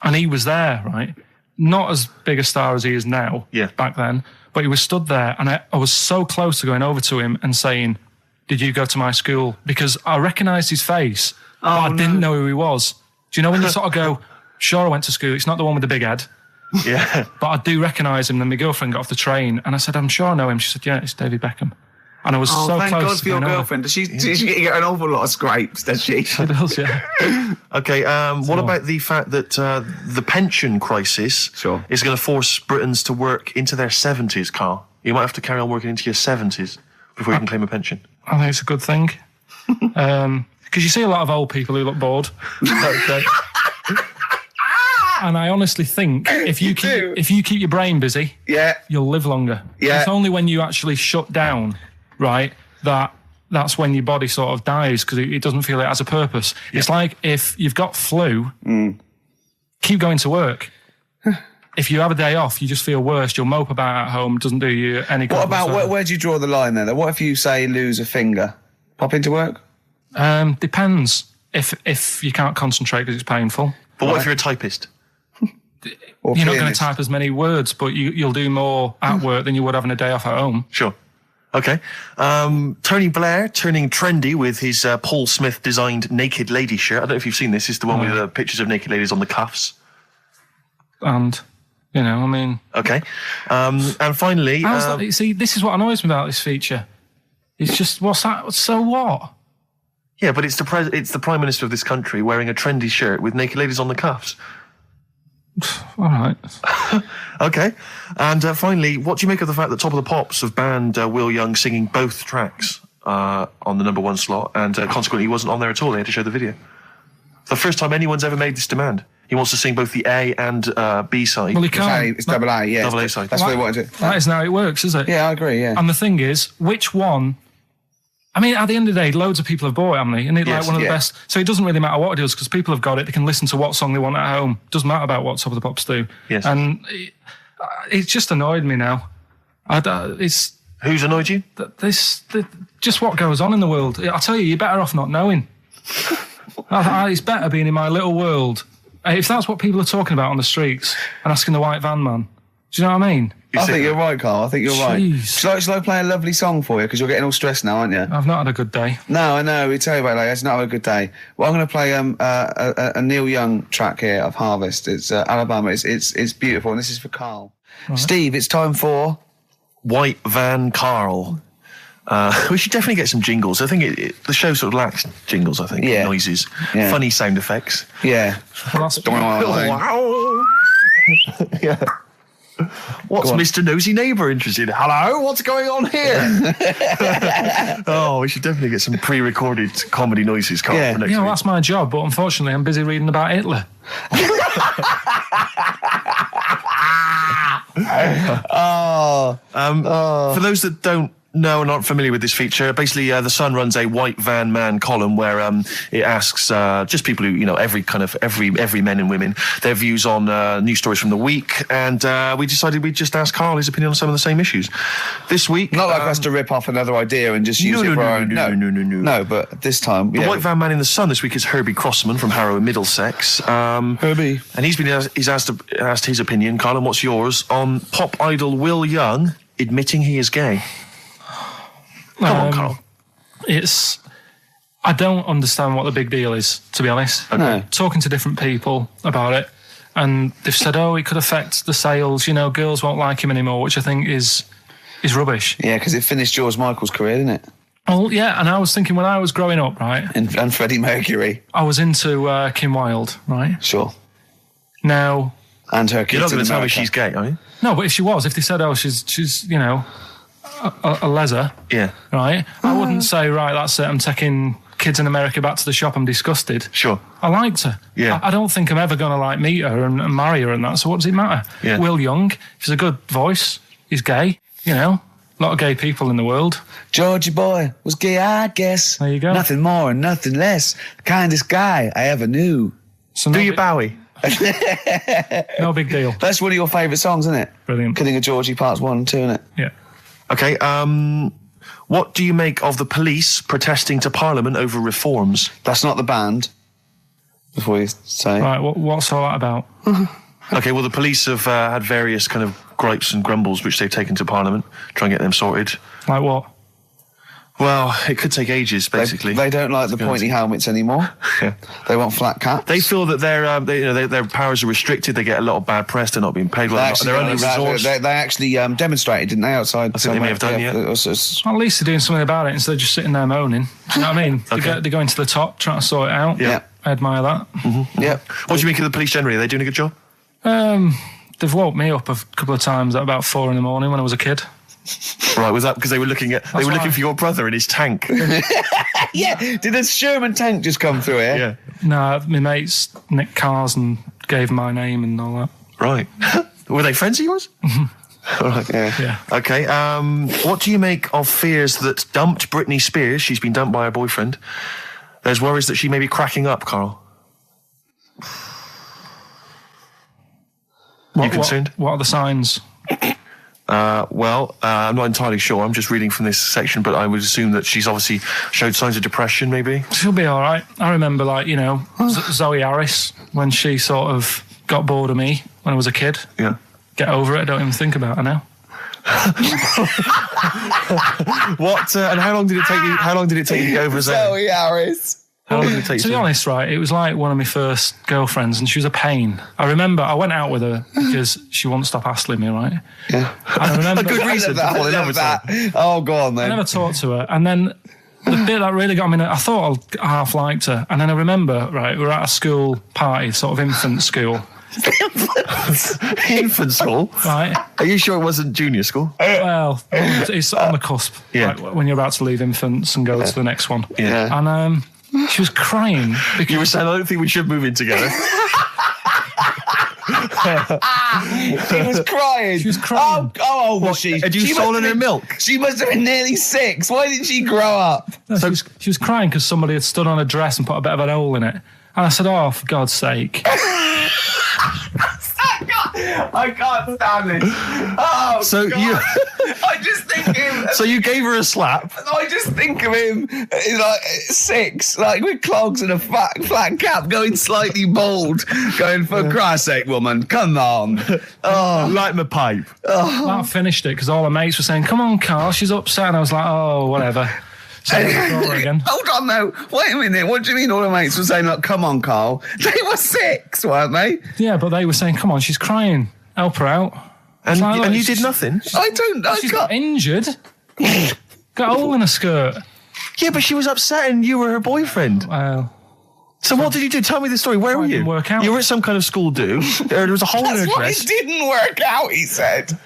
and he was there, right? Not as big a star as he is now, back then, but he was stood there, and I was so close to going over to him and saying, did you go to my school? Because I recognised his face, but I didn't know who he was. Do you know when you sort of go, sure, I went to school, it's not the one with the big head. Yeah. But I do recognise him. Then my girlfriend got off the train and I said, I'm sure I know him. She said, yeah, it's David Beckham. And I was so close. Thank God to for your going girlfriend. Does she get an awful lot of scrapes, does she? She does, yeah. Okay, what about the fact that the pension crisis is going to force Britons to work into their 70s, Carl? You might have to carry on working into your 70s before you can claim a pension. I think it's a good thing. Because you see a lot of old people who look bored. And I honestly think if you keep your brain busy, you'll live longer. Yeah. It's only when you actually shut down, right, that's when your body sort of dies because it doesn't feel it has a purpose. Yeah. It's like if you've got flu, keep going to work. If you have a day off, you just feel worse. You'll mope about at home. Doesn't do you any good. What about where do you draw the line there? What if you say lose a finger? Pop into work? Depends. If you can't concentrate because it's painful. But what if you're a typist? You're not going to type as many words, but you'll do more at work than you would having a day off at home. Sure. Okay. Tony Blair turning trendy with his Paul Smith designed naked lady shirt. I don't know if you've seen this. It's the one with the pictures of naked ladies on the cuffs. And, I mean... Okay. And finally... see, this is what annoys me about this feature. It's just, what's that? So what? Yeah, but it's the Prime Minister of this country wearing a trendy shirt with naked ladies on the cuffs. All right. Okay. And finally, what do you make of the fact that Top of the Pops have banned Will Young singing both tracks on the number one slot, and consequently he wasn't on there at all? They had to show the video. The first time anyone's ever made this demand. He wants to sing both the A and B side. Well, he can't. It's double A, yeah. Double A side. That's what he wanted to. That isn't how it works, is it? Yeah, I agree, yeah. And the thing is, which one... I mean, at the end of the day, loads of people have bought it, haven't they? And it's like one of the best. So it doesn't really matter what it is because people have got it. They can listen to what song they want at home. It doesn't matter about what Top of the Pops do. Yes. And it's just annoyed me now. Who's annoyed you? Just what goes on in the world. I tell you, you're better off not knowing. It's better being in my little world. If that's what people are talking about on the streets and asking the white van man, do you know what I mean? I think you're right, Carl. I think you're right. Shall I play a lovely song for you? Because you're getting all stressed now, aren't you? I've not had a good day. No, I know. We tell you about it. It's not a good day. Well, I'm going to play a Neil Young track here of Harvest. It's Alabama. It's beautiful, and this is for Carl. Right. Steve, it's time for White Van Carl. We should definitely get some jingles. I think the show sort of lacks jingles. I think noises, funny sound effects. Yeah. Well, that's wow. Yeah. What's Mr. Nosy Neighbour interested in? Hello, what's going on here? Oh, we should definitely get some pre-recorded comedy noises, Carl, for next week. That's my job, but unfortunately I'm busy reading about Hitler. For those that don't know and aren't familiar with this feature, basically The Sun runs a white van man column where it asks just people who, every men and women, their views on news stories from the week, and we decided we'd just ask Carl his opinion on some of the same issues. This week... Not like us to rip off another idea and just use it for our own... No, but this time... The white van man in The Sun this week is Herbie Crossman from Harrow in Middlesex. Herbie. And he's asked his opinion, Carl, and what's yours, on pop idol Will Young admitting he is gay. Come on, Carl. I don't understand what the big deal is, to be honest. Okay. No. Talking to different people about it, and they've said, it could affect the sales, girls won't like him anymore, which I think is rubbish. Yeah, because it finished George Michael's career, didn't it? Oh, yeah, and I was thinking when I was growing up, right? And Freddie Mercury. I was into Kim Wilde, right? Sure. Now... And her kids. You're not going to tell me she's gay, are you? No, but if they said, she's a leather, right? I wouldn't say, right, that's it, I'm taking kids in America back to the shop, I'm disgusted. Sure. I liked her. Yeah. I don't think I'm ever going to meet her and marry her and that, so what does it matter? Yeah. Will Young, he's a good voice, he's gay, a lot of gay people in the world. Georgie boy was gay, I guess. There you go. Nothing more and nothing less. The kindest guy I ever knew. So Do you Bowie? No big deal. That's one of your favourite songs, isn't it? Brilliant. Killing a Georgie Parts 1 and 2, isn't it? Yeah. Okay, what do you make of the police protesting to Parliament over reforms? That's not the band, before you say. Right, what's all that about? Okay, well, the police have had various kind of gripes and grumbles which they've taken to Parliament, try and get them sorted. Like what? Well, it could take ages, basically. They don't like the pointy helmets anymore. Yeah. They want flat caps. They feel that their powers are restricted. They get a lot of bad press. They're not being paid well. They're only resource. They actually demonstrated, didn't they, outside? I think they may have done, yeah. Well, at least they're doing something about it instead of just sitting there moaning. Do you know what I mean? Okay. They're going to the top, trying to sort it out. Yeah. I admire that. Mm-hmm. Yeah. What do you make of the police generally? Are they doing a good job? They've woke me up a couple of times at about 4 a.m. when I was a kid. Right, was that because they were looking for your brother in his tank? Yeah, did a Sherman tank just come through here? Yeah. No, my mates nicked cars and gave my name and all that. Right. Were they friends of yours? All right. Yeah. Okay. What do you make of fears that dumped Britney Spears? She's been dumped by her boyfriend. There's worries that she may be cracking up, Carl. You concerned? What are the signs? I'm not entirely sure. I'm just reading from this section, but I would assume that she's obviously showed signs of depression, maybe. She'll be all right. I remember, Zoe Harris, when she sort of got bored of me when I was a kid. Yeah. Get over it. I don't even think about her now. What? And how long did it take you? How long did it take you to get over Zoe? Zoe Harris. How long did it take you? To be honest, right, it was like one of my first girlfriends, and she was a pain. I remember I went out with her because she wouldn't stop hassling me, right? Yeah. I remember A good reason to fall in love with her. Oh, go on then. I never talked to her, and then the bit that really got me, I thought I half liked her, and then I remember, right, we were at a school party, sort of infant school. Infant school? Right. Are you sure it wasn't junior school? Well, it's on the cusp. Yeah. Like, when you're about to leave infants and go to the next one. Yeah. And she was crying. Because You were saying, I don't think we should move in together. She was crying. She was crying. Oh, old was she? Had you She must stolen have her been- milk? She must have been nearly 6. Why didn't she grow up? No, she was crying because somebody had stood on a dress and put a bit of an hole in it. And I said, oh, for God's sake. I can't stand this. Oh, So God. you- I just think him. So you gave her a slap? I just think of him like 6, like with clogs and a flat cap, going slightly bald, going, for Christ's sake, woman, come on. Oh, Light my pipe. That finished it because all her mates were saying, come on, Carl, she's upset. And I was like, oh, whatever. So I saw her again. hold on, though. Wait a minute. What do you mean all the mates were saying, like, come on, Carl? They were 6, weren't they? Yeah, but they were saying, come on, she's crying. Help her out. And, Like, and you she's- did nothing? She's got injured. Got a hole in her skirt. Yeah, but she was upset and you were her boyfriend. Well, So what did you do? Tell me the story. Where were you? Didn't work out. You were at some kind of school do. There was a hole in her dress. It didn't work out, he said.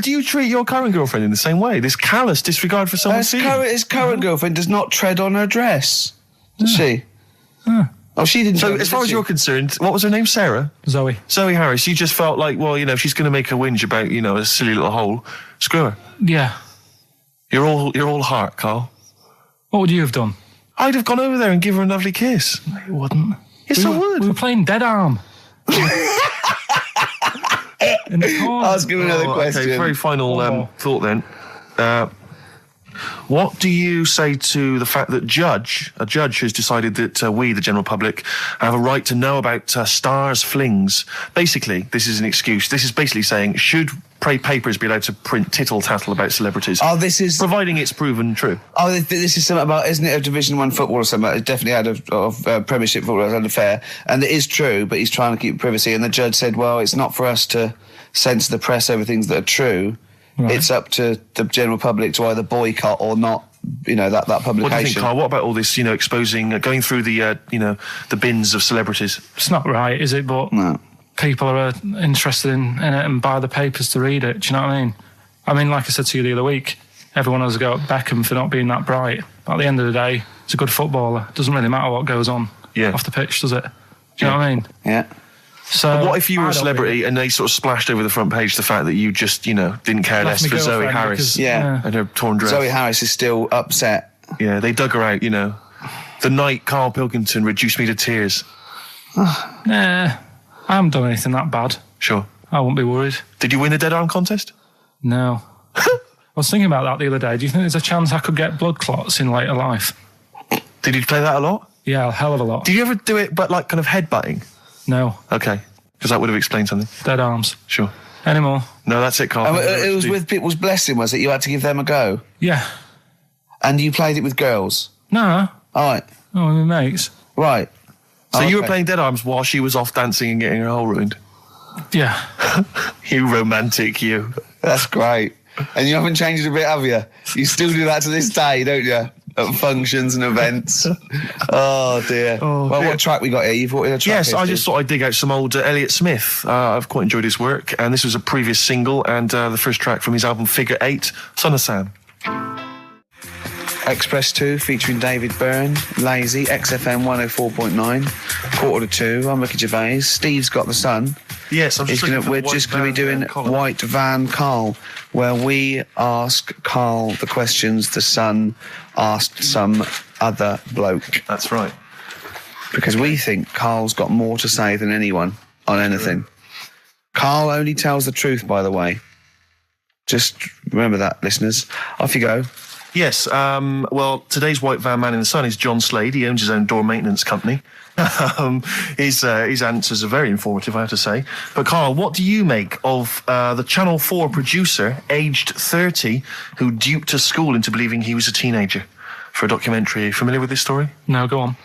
Do you treat your current girlfriend in the same way? This callous disregard for someone's feelings? His current girlfriend does not tread on her dress. Does she? Oh, she didn't. So, as far as you're concerned, what was her name? Sarah? Zoe Harris. You just felt like, well, if she's going to make a whinge about, a silly little hole, screw her. Yeah. You're all heart, Carl. What would you have done? I'd have gone over there and give her a lovely kiss. No, you wouldn't. Yes, I would. We were playing Dead Arm. In the corner. Ask him another question. Okay, very final thought then. What do you say to the fact that a judge has decided that we, the general public, have a right to know about stars' flings? Basically, this is an excuse. This is basically saying, should papers be allowed to print tittle-tattle about celebrities? Oh, this is... providing it's proven true. Oh, this is something about, isn't it, a Division 1 football or something? It definitely had a Premiership football, it had an affair. And it is true, but he's trying to keep privacy. And the judge said, well, it's not for us to censor the press over things that are true. Right. It's up to the general public to either boycott or not, that publication. What do you think, Carl? What about all this, exposing, going through the, the bins of celebrities? It's not right, is it? But no. People are interested in it and buy the papers to read it. Do you know what I mean? I mean, like I said to you the other week, everyone has a go at Beckham for not being that bright. But at the end of the day, he's a good footballer. It doesn't really matter what goes on off the pitch, does it? Do you know what I mean? Yeah. So but what if you were a celebrity and they sort of splashed over the front page the fact that you just, didn't care less for Zoe Harris and her torn dress? Zoe Harris is still upset. Yeah, they dug her out, The night Karl Pilkington reduced me to tears. Nah, I haven't done anything that bad. Sure. I won't be worried. Did you win the Dead Arm contest? No. I was thinking about that the other day. Do you think there's a chance I could get blood clots in later life? Did you play that a lot? Yeah, a hell of a lot. Did you ever do it, but kind of headbutting? No. Okay. Because that would have explained something. Dead arms. Sure. Any more? No, that's it, Carl. It was with people's blessing, was it? You had to give them a go? Yeah. And you played it with girls? No. All right. Oh, my mates. Right. So you were playing Dead Arms while she was off dancing and getting her hole ruined? Yeah. You romantic, you. That's great. And you haven't changed a bit, have you? You still do that to this day, don't you? At functions and events. Oh, dear. Well, what track we got here? You've wanted a track. Yes, I just thought I'd dig out some old Elliott Smith. I've quite enjoyed his work, and this was a previous single and the first track from his album Figure 8, Son of Sam. Express 2 featuring David Byrne, Lazy, XFM 104.9, 1:45. I'm Ricky Gervais. Steve's got the sun. Yes, we're just going to be doing White Van Carl, where we ask Carl the questions the Sun asked some other bloke. That's right. Because we think Carl's got more to say than anyone on anything. Carl only tells the truth, by the way. Just remember that, listeners. Off you go. Yes, well, today's White Van Man in the Sun is John Slade. He owns his own door maintenance company. His answers are very informative, I have to say. But Carl, what do you make of the Channel 4 producer, aged 30, who duped a school into believing he was a teenager for a documentary? Are you familiar with this story? No, go on.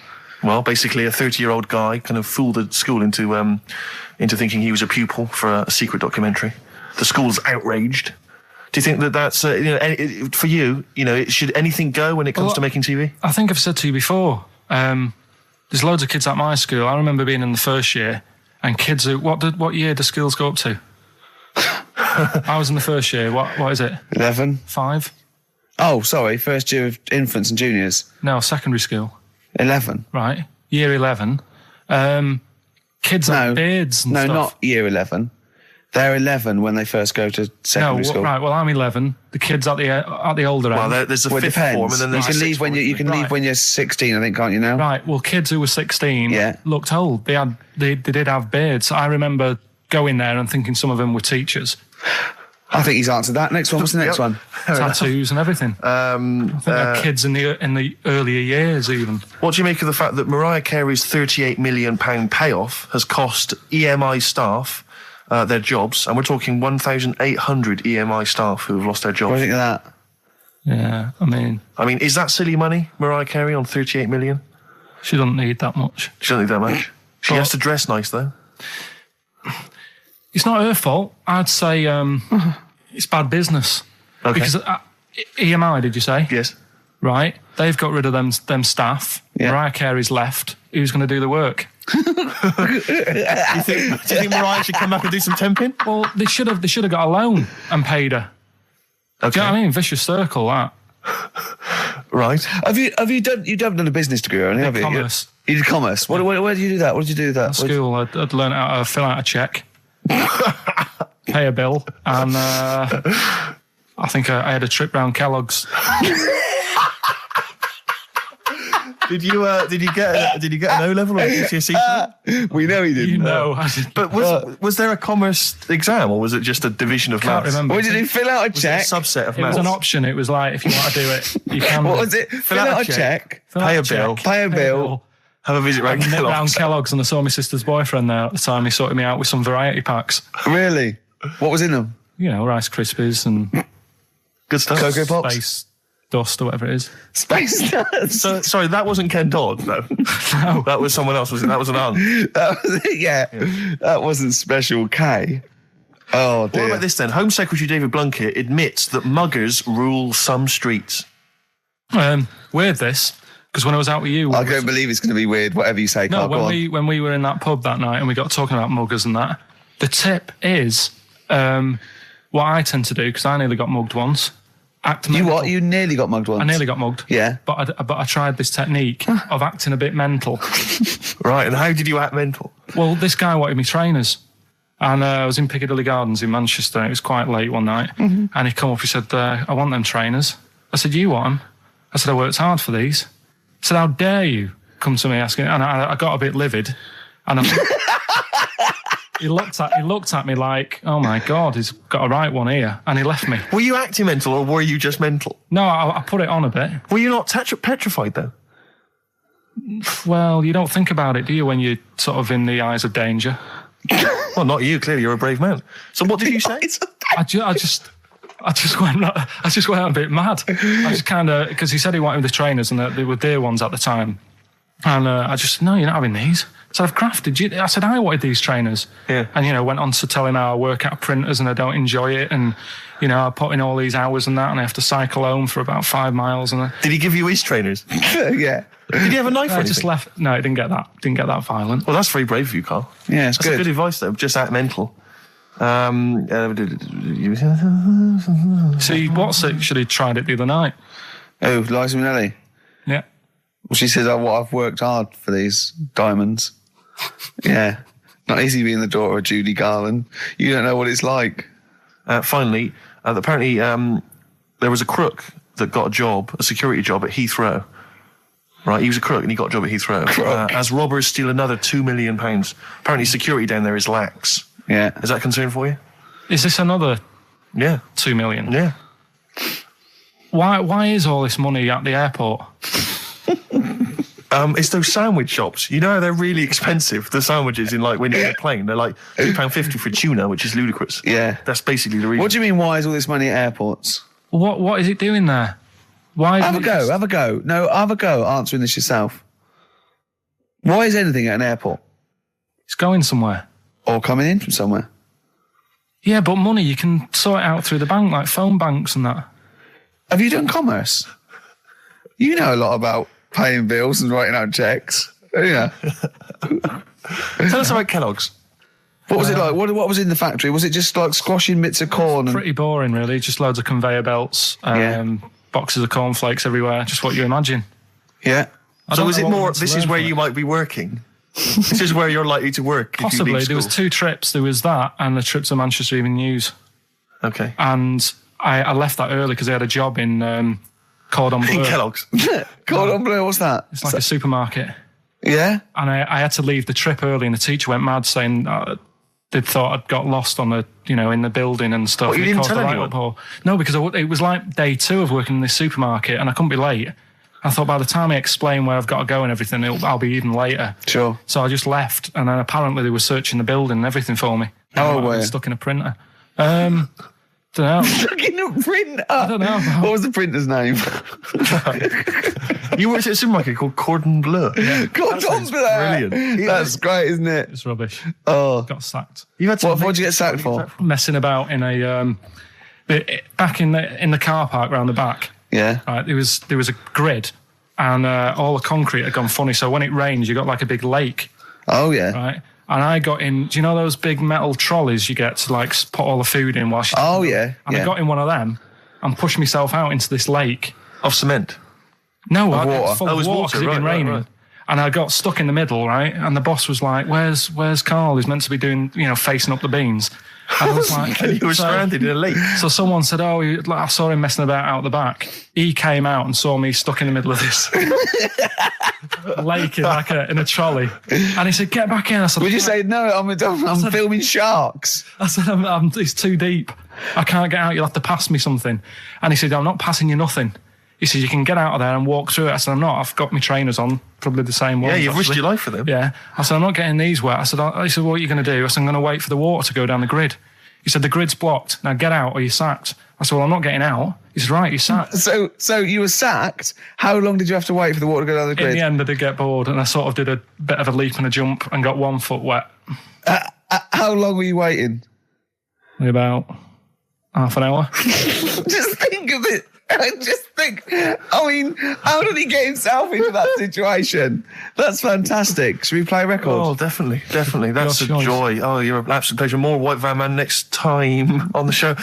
Well, basically a 30-year-old guy kind of fooled the school into thinking he was a pupil for a secret documentary. The school's outraged. Do you think that that's, for you, should anything go when it comes to making TV? I think I've said to you before, there's loads of kids at my school. I remember being in the first year, and kids who, what year do schools go up to? I was in the first year. What is it? 11. 5? Oh, sorry, first year of infants and juniors. No, secondary school. 11. Right, year 11. Kids have beards and stuff. No, not year 11. They're 11 when they first go to secondary school. Right. Well, I'm 11. The kids at the older end. Well, there's a fifth form, and then there's you can leave when you're 16, I think, can't you now? Right. Well, kids who were 16 looked old. They did have beards. I remember going there and thinking some of them were teachers. I think he's answered that. Next one. What's the next one? Tattoos and everything. I think they're kids in the earlier years even. What do you make of the fact that Mariah Carey's £38 million payoff has cost EMI staff their jobs, and we're talking 1,800 EMI staff who have lost their jobs? What do you think of that? Yeah, I mean, is that silly money, Mariah Carey, on 38 million? She doesn't need that much. She doesn't need that much. She has to dress nice, though. It's not her fault. I'd say it's bad business. Okay. Because EMI, did you say? Yes. Right. They've got rid of them staff. Mariah Carey's left. Who's going to do the work? Do you think Mariah should come back and do some temping? Well, they should have got a loan and paid her. Okay. Do you know what I mean? Vicious circle, that. Right. Have you done a business degree or anything? Have you? Commerce. You did commerce. Where did you do that? What did you do with that? At school, I'd learned how to fill out a cheque, pay a bill, and I think I had a trip round Kellogg's. Did you get an O level or a GCSE? We know he didn't. You know, But was there a commerce exam or was it just a division of Can't maths? remember. What did you fill out a Was it a check? subset of It maths? was an option. It was like, if you want to do it, you can. What do. was it? Fill out a check. Fill out Pay a a bill. check, Pay a bill. Have a visit round Nip round Kellogg's. Kellogg's, and I saw my sister's boyfriend there at the time. He sorted me out with some variety packs. Really? What was in them? You know, Rice Krispies and Good stuff. Cocoa Pops? Space Dust or whatever it is. Space Nuts. So, sorry, that wasn't Ken Dodd, though. No. That was someone else, was it? That was an aunt. That was it, yeah. That wasn't Special K. Oh, dear. What about this then? Home Secretary David Blunkett admits that muggers rule some streets. Weird this, because when I was out with you... I don't believe it's going to be weird, whatever you say, No, Carl. Go on. when we were in that pub that night and we got talking about muggers and that, the tip is what I tend to do, because I nearly got mugged once. Act You mental. what? You nearly got mugged once. I nearly got mugged. Yeah. But I tried this technique of acting a bit mental. Right, and how did you act mental? Well, this guy wanted me trainers. And I was in Piccadilly Gardens in Manchester. It was quite late one night. And he come up, he said, I want them trainers. I said, you want them? I said, I worked hard for these. I said, how dare you come to me asking? And I got a bit livid. And he looked at me like, oh my God, he's got a right one here. And he left me. Were you acting mental or were you just mental? No, I put it on a bit. Were you not petrified, though? Well, you don't think about it, do you, when you're sort of in the eyes of danger? Well, not you. Clearly, you're a brave man. So what did you say? I just went a bit mad. I just kind of, because he said he wanted the trainers and they were dear ones at the time. And I just, no, you're not having these. So I've crafted you. I said, I wanted these trainers. Yeah. And, went on to tell him how I work at printers and I don't enjoy it. And, I put in all these hours and that and I have to cycle home for about 5 miles. And Did he give you his trainers? Yeah. Did he have a knife or I anything? just left. No, it didn't get that violent. Well, that's very brave of you, Carl. Yeah, it's That's good. good advice, though. Just act mental. See, what's it? Should have tried it the other night. Oh, Liza Minnelli. Yeah. Well, she says, I've worked hard for these diamonds. Yeah. Not easy being the daughter of Judy Garland. You don't know what it's like. Finally, apparently there was a crook that got a security job at Heathrow. Right, he was a crook and he got a job at Heathrow. As robbers steal another £2 million. Apparently security down there is lax. Yeah. Is that a concern for you? Is this another Yeah. 2 million? Yeah. Why is all this money at the airport? It's those sandwich shops. You know how they're really expensive, the sandwiches in when you're in a plane. They're like £2.50 for tuna, which is ludicrous. Yeah. That's basically the reason. What do you mean, why is all this money at airports? What is it doing there? Why? Have a go. No, have a go answering this yourself. Why is anything at an airport? It's going somewhere. Or coming in from somewhere? Yeah, but money, you can sort it out through the bank, like phone banks and that. Have you done commerce? You know a lot about paying bills and writing out checks. Yeah. Tell us about Kellogg's. What was it like? What was in the factory? Was it just like squashing bits of corn? Pretty boring, really. Just loads of conveyor belts, boxes of cornflakes everywhere. Just what you imagine. Yeah. So is it more, this is where you might be working? This is where you're likely to work? Possibly. If you There was school. 2 trips. There was that and the trip to Manchester Evening News. Okay. And I left that early because I had a job in Cordon Bleu. In Kellogg's. Cordon Bleu, what's that? It's like a supermarket. Yeah? And I had to leave the trip early and the teacher went mad saying they'd thought I'd got lost on in the building and stuff. What, you It didn't caused tell a anyone? uproar. No, because it was like day 2 of working in this supermarket and I couldn't be late. I thought by the time I explain where I've got to go and everything, I'll be even later. Sure. So I just left and then apparently they were searching the building and everything for me. Oh, I were you? was stuck in a printer. Don't know. Stuck in a printer? I don't know. What was the printer's name? You worked at a supermarket called Cordon Bleu. Cordon Bleu. Brilliant. That's great, isn't it? It's rubbish. Oh. Got sacked. You had What did you get sacked for? Messing about in a back in the car park round the back. Yeah. Right, there was a grid and all the concrete had gone funny. So when it rains, you got like a big lake. Oh, yeah. Right? And I got in, do you know those big metal trolleys you get to like put all the food in whilst Oh, yeah. And I got in one of them and pushed myself out into this lake. Of cement? No, water. Full of water because it'd been raining. Right. And I got stuck in the middle, right? And the boss was like, where's Karl? He's meant to be doing, facing up the beans. And I was like... And you were stranded in a lake. So someone said, I saw him messing about out the back. He came out and saw me stuck in the middle of this lake in a trolley. And he said, get back in. I said, would you say, no, I'm filming sharks? I said, it's too deep. I can't get out. You'll have to pass me something. And he said, I'm not passing you nothing. He said, you can get out of there and walk through it. I said, I'm not. I've got my trainers on, probably the same ones. Yeah, you've risked your life for them. Yeah. I said, I'm not getting these wet. He said, what are you going to do? I said, I'm going to wait for the water to go down the grid. He said, the grid's blocked. Now get out or you're sacked. I said, well, I'm not getting out. He said, right, you're sacked. So you were sacked? How long did you have to wait for the water to go down the grid? In the end, I did get bored and I sort of did a bit of a leap and a jump and got 1 foot wet. How long were you waiting? About half an hour. Just think of it. I mean, how did he get himself into that situation? That's fantastic. Should we play a record? Oh, definitely. That's a joy. Oh, you're an absolute pleasure. More White Van Man next time on the show.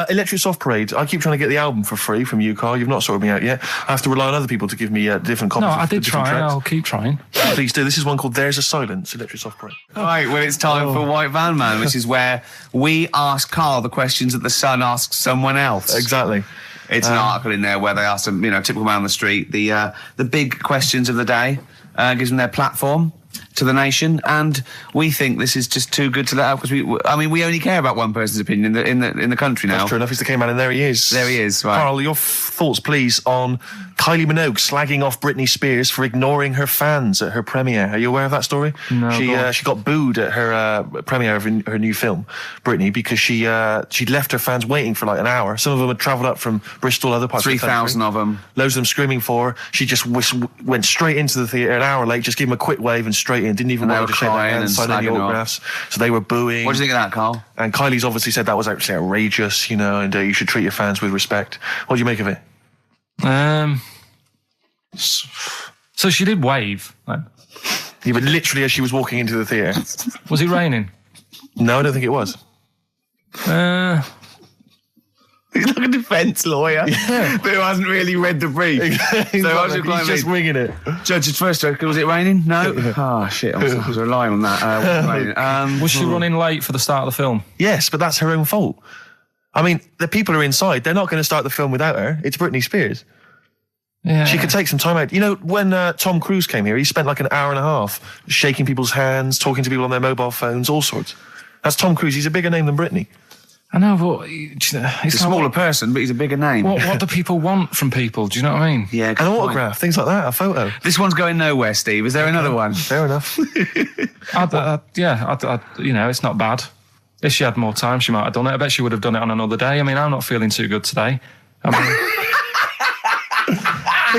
Electric Soft Parade. I keep trying to get the album for free from you, Karl. You've not sorted me out yet. I have to rely on other people to give me different copies. No, I did try. Tracks. I'll keep trying. Please do. This is one called There's a Silence, Electric Soft Parade. Right, well, it's time for White Van Man, which is where we ask Karl the questions that the Sun asks someone else. Exactly. It's an article in there where they ask them, typical man on the street, the big questions of the day, gives them their platform to the nation, and we think this is just too good to let out because we only care about one person's opinion in the country now. That's true enough. He's the K-Man, and there he is. There he is. Right. Karl, your thoughts, please, on Kylie Minogue slagging off Britney Spears for ignoring her fans at her premiere. Are you aware of that story? No. She got booed at her premiere of her new film, Britney, because she'd left her fans waiting for like an hour. Some of them had travelled up from Bristol, other parts of the country. 3,000 of them. Loads of them screaming for her. She just went straight into the theatre an hour late, just gave them a quick wave and straight in. Didn't even bother to shake their hands, sign any autographs. So they were booing. What do you think of that, Karl? And Kylie's obviously said that was actually outrageous, and you should treat your fans with respect. What do you make of it? So she did wave. Yeah, but literally as she was walking into the theatre. Was it raining? No, I don't think it was. He's like a defence lawyer who hasn't really read the brief. He's just winging it. Judge's first joke, was it raining? No? Oh, shit, I was relying on that. Was she running late for the start of the film? Yes, but that's her own fault. I mean, the people are inside. They're not going to start the film without her. It's Britney Spears. Yeah. She could take some time out. When Tom Cruise came here, he spent like an hour and a half shaking people's hands, talking to people on their mobile phones, all sorts. That's Tom Cruise. He's a bigger name than Britney. I know, but he's a smaller person, but he's a bigger name. What do people want from people? Do you know what I mean? Yeah, an autograph, things like that, a photo. This one's going nowhere, Steve. Is there another one? Fair enough. It's not bad. If she had more time, she might have done it. I bet she would have done it on another day. I mean, I'm not feeling too good today. But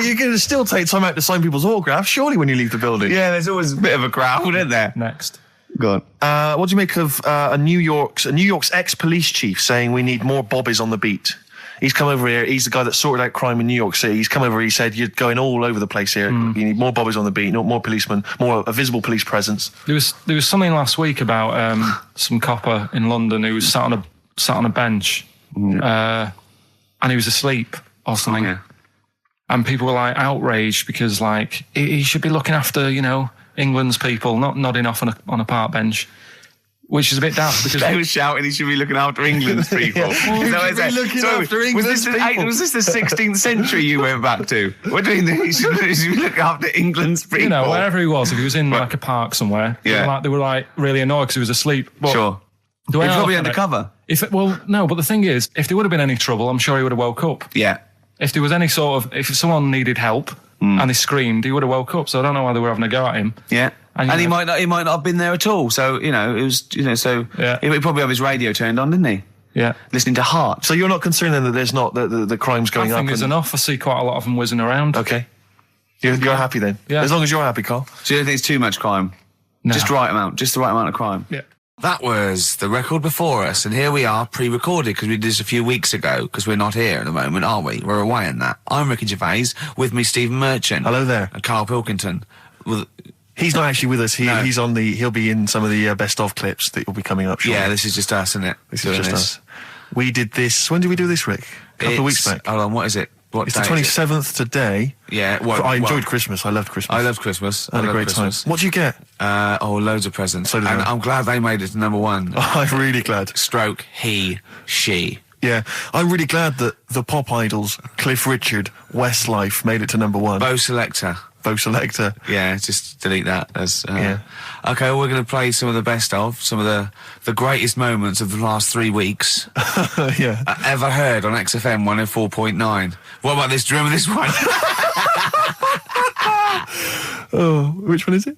you're going to still take time out to sign people's autographs, surely, when you leave the building. Yeah, there's always a bit of a crowd, isn't there? Next. Go on. What do you make of New York's ex-police chief saying we need more bobbies on the beat? He's come over here. He's the guy that sorted out crime in New York City. He's come over. He said, you're going all over the place here. You need more bobbies on the beat, more policemen, a visible police presence. There was something last week about some copper in London who was sat on a bench and he was asleep or something. Okay. And people were like outraged because like he should be looking after, England's people, not nodding off on a park bench. Which is a bit daft because they were shouting he should be looking after England's people. Was this the 16th century you went back to? What do you mean he should be looking after England's people? Wherever he was, if he was in like a park somewhere, they were really annoyed because he was asleep. But sure. He was probably undercover. No, but the thing is, if there would have been any trouble, I'm sure he would have woke up. Yeah. If there was any if someone needed help and they screamed, he would have woke up. So I don't know why they were having a go at him. Yeah. And he might not have been there at all. So, it was, he probably have his radio turned on, didn't he? Yeah. Listening to Heart. So you're not concerned then that there's not the crime's going up? I think there's enough. I see quite a lot of them whizzing around. Okay. You're happy then? Yeah. As long as you're happy, Karl. So you don't think it's too much crime? No. Just the right amount of crime? Yeah. That was the record before us, and here we are, pre-recorded, because we did this a few weeks ago, because we're not here at the moment, are we? We're away in that. I'm Ricky Gervais, with me Stephen Merchant. Hello there. And Karl Pilkington. Well, he's not actually with us. No. He'll be in some of the best of clips that will be coming up shortly. Yeah, this is just us, isn't it? This is just us. We did this, when did we do this, Rick? A couple of weeks back. Hold on, what is it? What It's the day is it? 27th today. Yeah, well, I enjoyed Christmas. I loved Christmas. I love Christmas. I had a great time. What do you get? Loads of presents. So did and I. I'm glad they made it to number one. I'm really glad. Stroke, he, she. Yeah, I'm really glad that the pop idols, Cliff Richard, Westlife, made it to number one. Bo Selector. Yeah, just delete that. Yeah. Okay, well, we're going to play some of the best of, some of the greatest moments of the last 3 weeks. Yeah. Ever heard on XFM 104.9. What about this? Do you remember this one? Oh, which one is it?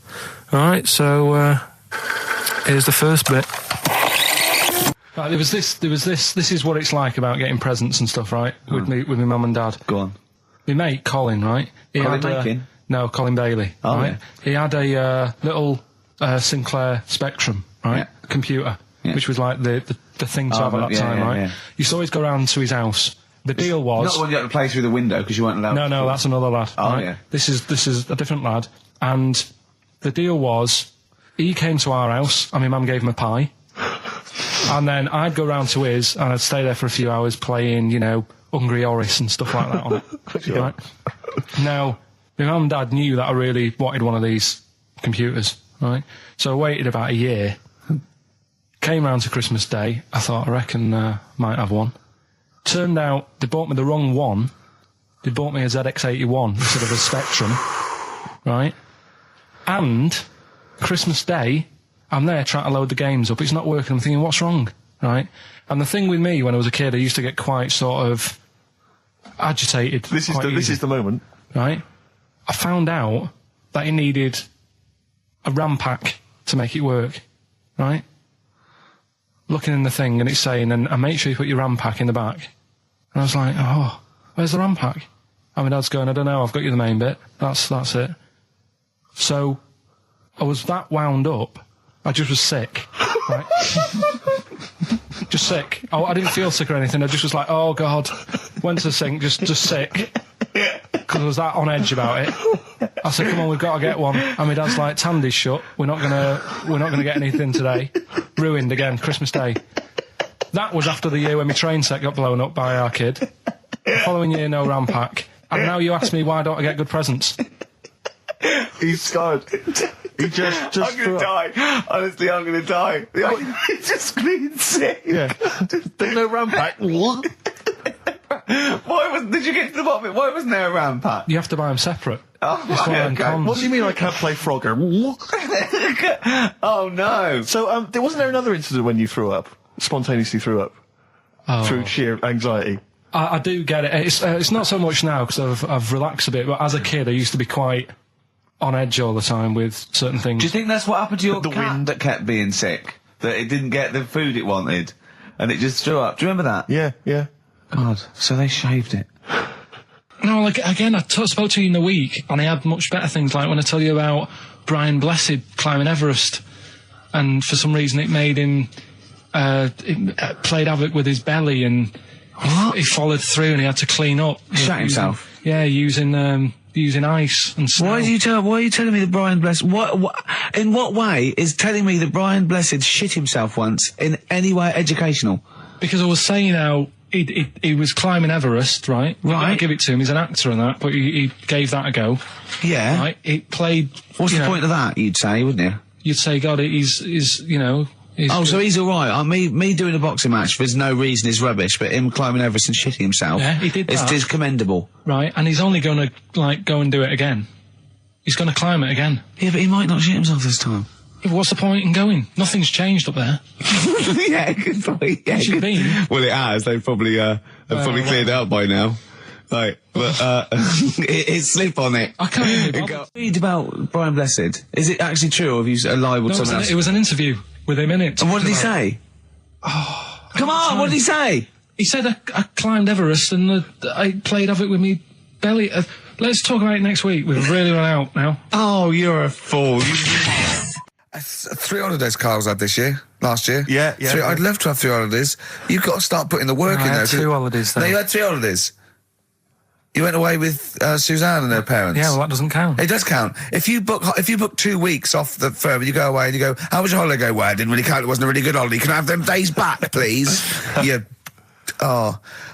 Alright, so, here's the first bit. Right, there was this is what it's like about getting presents and stuff, right? With my mum and dad. Go on. My mate, Colin, right? Colin Mackin? No, Colin Bailey. Oh, right? yeah. He had a little Sinclair Spectrum, right? Yeah. Computer, Yeah. which was like the thing to have at that yeah, time, yeah, right? yeah. Used to always go round to his house. The deal was... Not the one you had to play through the window because you weren't allowed. No, that's another lad. Oh, right? yeah. This is a different lad. And the deal was, he came to our house, and my mum gave him a pie. And then I'd go round to his, and I'd stay there for a few hours playing, Hungry Horace and stuff like that on it. Sure. Right? Now, my mum and dad knew that I really wanted one of these computers, right? So I waited about a year. Came round to Christmas Day. I thought, I reckon might have one. Turned out they bought me the wrong one. They bought me a ZX81 instead of a Spectrum, right? And Christmas Day, I'm there trying to load the games up. It's not working. I'm thinking, what's wrong, right? And the thing with me, when I was a kid, I used to get quite sort of agitated. This is the moment. Right? I found out that it needed a RAM pack to make it work, right? Looking in the thing and it's saying, and make sure you put your RAM pack in the back. And I was like, oh, where's the RAM pack? And my dad's going, I don't know, I've got you the main bit. That's it. So I was that wound up, I just was sick, right? Just sick. I didn't feel sick or anything, I just was like, oh God. Went to the sink, just sick. Because I was that on edge about it. I said, come on, we've got to get one. And my dad's like, Tandy's shut. We're not gonna get anything today. Ruined again, Christmas Day. That was after the year when my train set got blown up by our kid. The following year, no RAM pack. And now you ask me, why don't I get good presents? He's scarred. He just I'm gonna die. Honestly, I'm gonna die. He's just screaming sick. Yeah. There's no RAM pack. Did you get to the bottom of it? Why wasn't there a RAM pack? You have to buy them separate. Oh, It's one of them cons. What do you mean I can't play Frogger? Oh no. So, wasn't there another incident when you threw up? Spontaneously threw up? Through sheer anxiety? I do get it. It's not so much now because I've relaxed a bit, but as a kid I used to be quite on edge all the time with certain things. Do you think that's what happened to your The cat wind. that kept being sick? That it didn't get the food it wanted? And it just threw up? Do you remember that? Yeah. God, so they shaved it. No, like, again, I spoke to you in the week, and I had much better things, like when I tell you about Brian Blessed climbing Everest, and for some reason it made him, it played havoc with his belly, and he followed through, and he had to clean up. Shut himself? Yeah, using ice and snow. Why are you telling me that Brian Blessed... in what way is telling me that Brian Blessed shit himself once in any way educational? Because I was saying how he was climbing Everest, right? Right. I give it to him, he's an actor and that, but he gave that a go. Yeah. Right? It played... What's the point of that, you'd say, wouldn't you? You'd say, God, he's he's so he's alright. Me doing a boxing match, there's no reason is rubbish, but him climbing Everest and shitting himself... Yeah, he did that. It's commendable. Right, and he's only going to, go and do it again. He's going to climb it again. Yeah, but he might not shit himself this time. Yeah, what's the point in going? Nothing's changed up there. Yeah, good point. Yeah, Should be. Well, it has. They've probably cleared it up by now. Right, but it's slip on it. I can't even bother. Read about Brian Blessed. Is it actually true, or have you libelled someone else? It was an interview with him in it. And what did he say? Oh, Come on, what did he say? He said I climbed Everest and I played off it with me belly. Let's talk about it next week. We've really run out now. Oh, you're a fool. 3 holidays Carl's had last year. Yeah. I'd love to have 3 holidays. You've got to start putting the work in I there. had 2 holidays though. No, you had 3 holidays. You went away with Suzanne and her parents. Yeah, well, that doesn't count. It does count. If you book 2 weeks off the firm, you go away and you go, how was your holiday? Go, well, I didn't really count. It wasn't a really good holiday. Can I have them days back, please?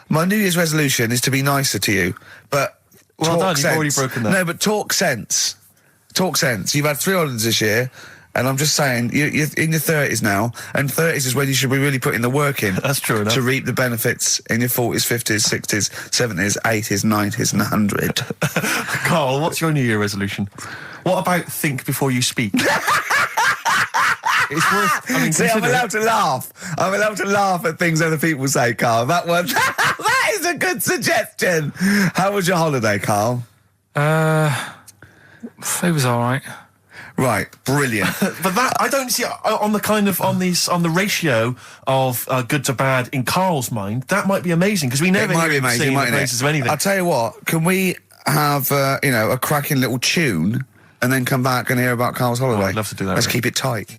My New Year's resolution is to be nicer to you, but well done, sense. You've already broken that. No, but talk sense. Talk sense. You've had 3 holidays this year, and I'm just saying, you're in your 30s now, and 30s is when you should be really putting the work in. That's true enough. To reap the benefits in your 40s, 50s, 60s, 70s, 80s, 90s, and 100. Carl, what's your New Year resolution? What about think before you speak? It's worth. I mean, see, I'm allowed to laugh. I'm allowed to laugh at things other people say, Carl. That is a good suggestion. How was your holiday, Carl? It was all right. Right, brilliant. But that I don't see on the ratio of good to bad in Carl's mind. That might be amazing because we never It might be hear him amazing, singing the mightn't praises it? of anything. I'll tell you what. Can we have a cracking little tune and then come back and hear about Carl's holiday? I'd love to do that. Let's keep it tight.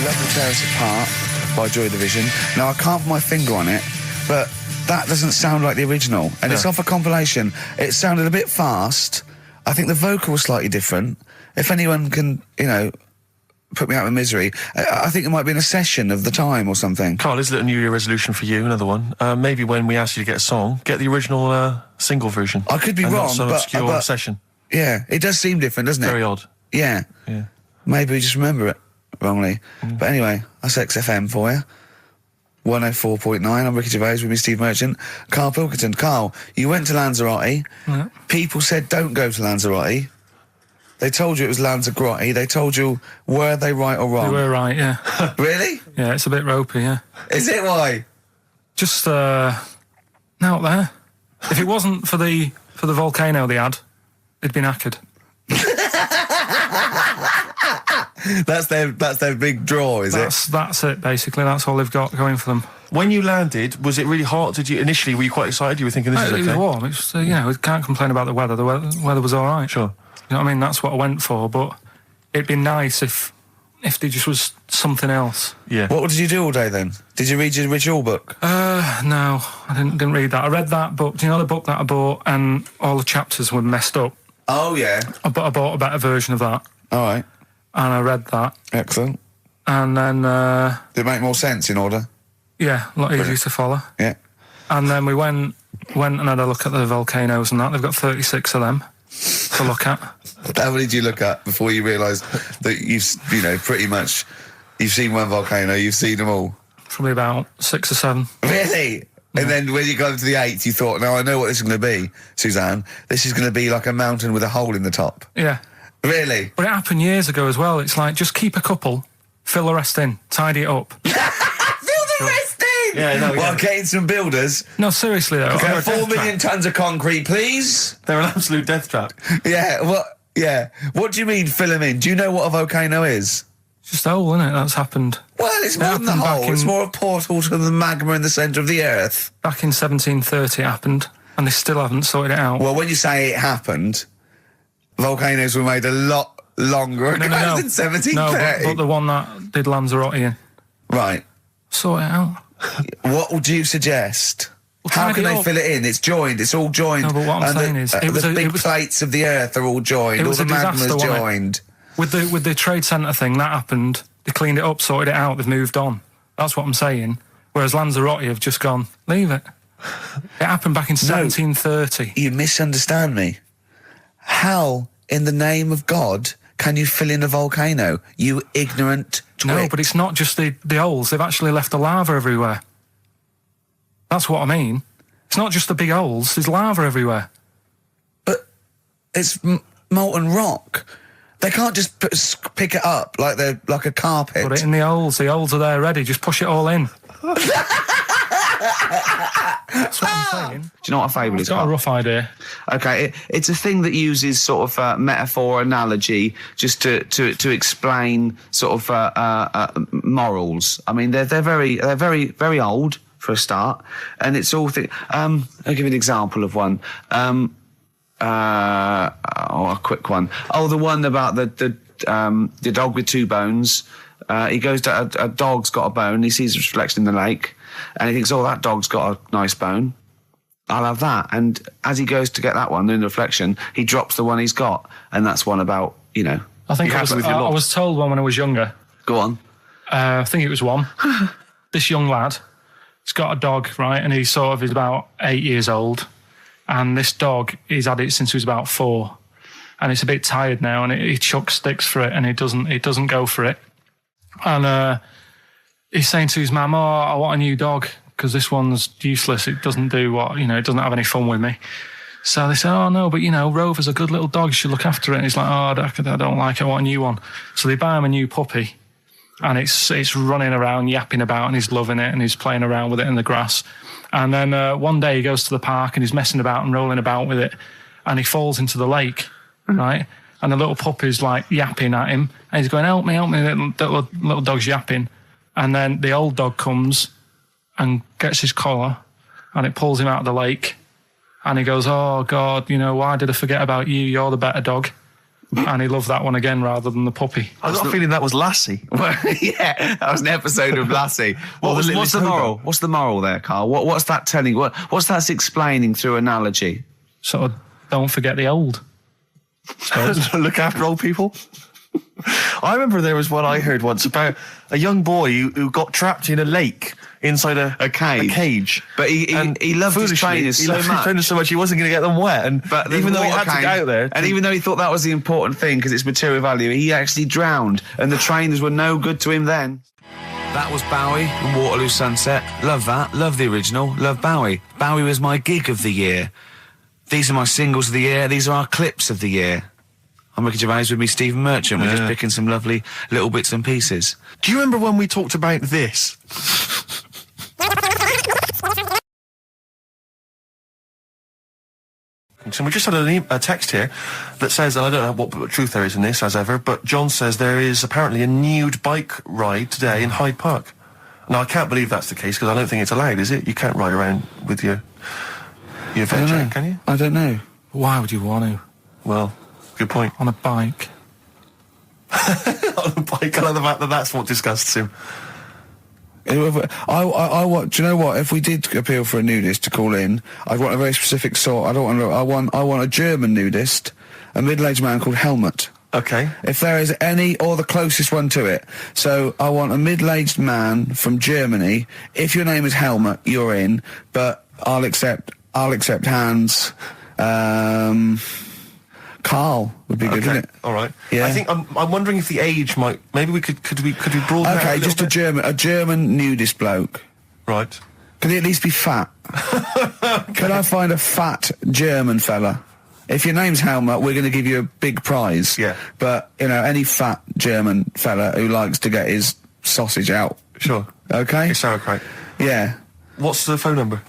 Love to Tear Us Apart by Joy Division. Now I can't put my finger on it, but that doesn't sound like the original, and it's off a compilation. It sounded a bit fast. I think the vocal was slightly different. If anyone can, put me out of misery, I think it might be in a session of the time or something. Carl, is it a New Year resolution for you? Another one. Maybe when we ask you to get a song, get the original single version. I could be and wrong, not some but obscure session. Yeah, it does seem different, doesn't it? Very odd. Yeah. Maybe we just remember it wrongly. But anyway, that's XFM for you. 104.9. I'm Ricky Gervais with me, Steve Merchant. Karl Pilkington. Carl, you went to Lanzarote. Yeah. People said don't go to Lanzarote. They told you it was Lanzarote. They told you, were they right or wrong? They were right, yeah. Really? Yeah, it's a bit ropey, yeah. Is it? Why? Just out there. If it wasn't for the volcano they had, it'd been knackered. That's their big draw, is it? That's it, basically. That's all they've got going for them. When you landed, was it really hot? Were you quite excited? You were thinking this is okay? It was warm. It's, we can't complain about the weather. The weather was all right. Sure. You know what I mean? That's what I went for, but it'd be nice if there just was something else. Yeah. What did you do all day then? Did you read your ritual book? No, I didn't read that. I read that book. Do you know the book that I bought and all the chapters were messed up? Oh, yeah. I bought a better version of that. All right. And I read that. Excellent. And then... Did it make more sense in order? Yeah, a lot easier to follow. Yeah. And then we went and had a look at the volcanoes and that. They've got 36 of them to look at. How many did you look at before you realised that pretty much, you've seen one volcano, you've seen them all? Probably about 6 or 7. Really? And then when you got to the 8th, you thought, now I know what this is going to be, Suzanne. This is going to be like a mountain with a hole in the top. Yeah. Really? But it happened years ago as well. It's like, just keep a couple, fill the rest in, tidy it up. Fill the rest in! Yeah, no, Well, getting some builders. No, seriously though. Okay, 4 million tonnes of concrete, please. They're an absolute death trap. Yeah, what do you mean fill them in? Do you know what a volcano is? It's just a hole, isn't it? That's happened. Well, it's more than the hole. It's more a portal to the magma in the centre of the earth. Back in 1730 it happened, and they still haven't sorted it out. Well, when you say it happened, volcanoes were made a lot longer ago than 1730. No, but the one that did Lanzarote in. Right. Sort it out. What would you suggest? Well, How can tidy it they up. fill it in? It's joined. It's all joined. No, but what I'm And saying is, the big plates of the earth are all joined. It All was the a disaster, magma's wasn't it? joined. With the trade centre thing, that happened. They cleaned it up, sorted it out, they've moved on. That's what I'm saying. Whereas Lanzarote have just gone, leave it. It happened back in 1730. You misunderstand me. How, in the name of God, can you fill in a volcano? You ignorant twit. No, but it's not just the holes. They've actually left the lava everywhere. That's what I mean. It's not just the big holes. There's lava everywhere. But it's molten rock. They can't just pick it up like they're like a carpet. Put it in the holes. The holes are there ready. Just push it all in. That's what I'm saying. Do you know what a fable is? I've got a rough idea. Okay, it's a thing that uses sort of metaphor, analogy, just to explain sort of morals. I mean, they're very very old for a start, and it's all. I'll give you an example of one. A quick one. Oh, the one about the the dog with 2 bones. He goes to a dog's got a bone. He sees its reflection in the lake, and he thinks, "Oh, that dog's got a nice bone. I'll have that." And as he goes to get that one in the reflection, he drops the one he's got, and that's one about, you know. I think I was told one when I was younger. Go on. I think it was one. This young lad, he's got a dog, right, and he's about 8 years old, and this dog, he's had it since he was about 4, and it's a bit tired now, and he chucks sticks for it, and it doesn't go for it, and he's saying to his mum, "Oh, I want a new dog because this one's useless. It doesn't do what, you know, it doesn't have any fun with me." So they say, "Oh no, but you know, Rover's a good little dog. You should look after it." And he's like, "Oh, I don't like it. I want a new one." So they buy him a new puppy, and it's running around, yapping about, and he's loving it, and he's playing around with it in the grass. And then one day he goes to the park and he's messing about and rolling about with it, and he falls into the lake, right? And the little puppy's like yapping at him, and he's going, help me, the little dog's yapping. And then the old dog comes and gets his collar, and it pulls him out of the lake. And he goes, "Oh, God, you know, why did I forget about you? You're the better dog." And he loved that one again rather than the puppy. I got a feeling that was Lassie. Well, yeah, that was an episode of Lassie. What's the moral? What's the moral there, Carl? What's that telling? What's that explaining through analogy? Sort of, don't forget the old. Look after old people. I remember there was one I heard once about a young boy who got trapped in a lake inside a cage. But he loved his trainers so much he wasn't going to get them wet. But even though he had to get out there, and even though he thought that was the important thing because it's material value, he actually drowned, and the trainers were no good to him then. That was Bowie and Waterloo Sunset. Love that. Love the original. Love Bowie. Bowie was my gig of the year. These are my singles of the year. These are our clips of the year. I'm Ricky Gervais, with me Stephen Merchant. We're just picking some lovely little bits and pieces. Do you remember when we talked about this? So we just had a text here that says, and I don't know what truth there is in this, as ever, but John says there is apparently a nude bike ride today in Hyde Park. Now, I can't believe that's the case, because I don't think it's allowed, is it? You can't ride around with your veg jack, can you? I don't know. Why would you want to? Well, good point. On a bike. On a bike, I love the fact that that's what disgusts him. Do you know what? If we did appeal for a nudist to call in, I'd want a very specific sort. I want a German nudist, a middle-aged man called Helmut. Okay. If there is any, or the closest one to it. So I want a middle-aged man from Germany. If your name is Helmut, you're in. But I'll accept Hans. Carl would be good, wouldn't it? All right. Yeah. I think I'm wondering if the age might. Maybe we could broaden out. Okay, just a German nudist bloke. Right. Could he at least be fat? Could I find a fat German fella? If your name's Helmut, we're going to give you a big prize. Yeah. But you know, any fat German fella who likes to get his sausage out. Sure. Okay. It's sauerkraut. Yeah. What's the phone number?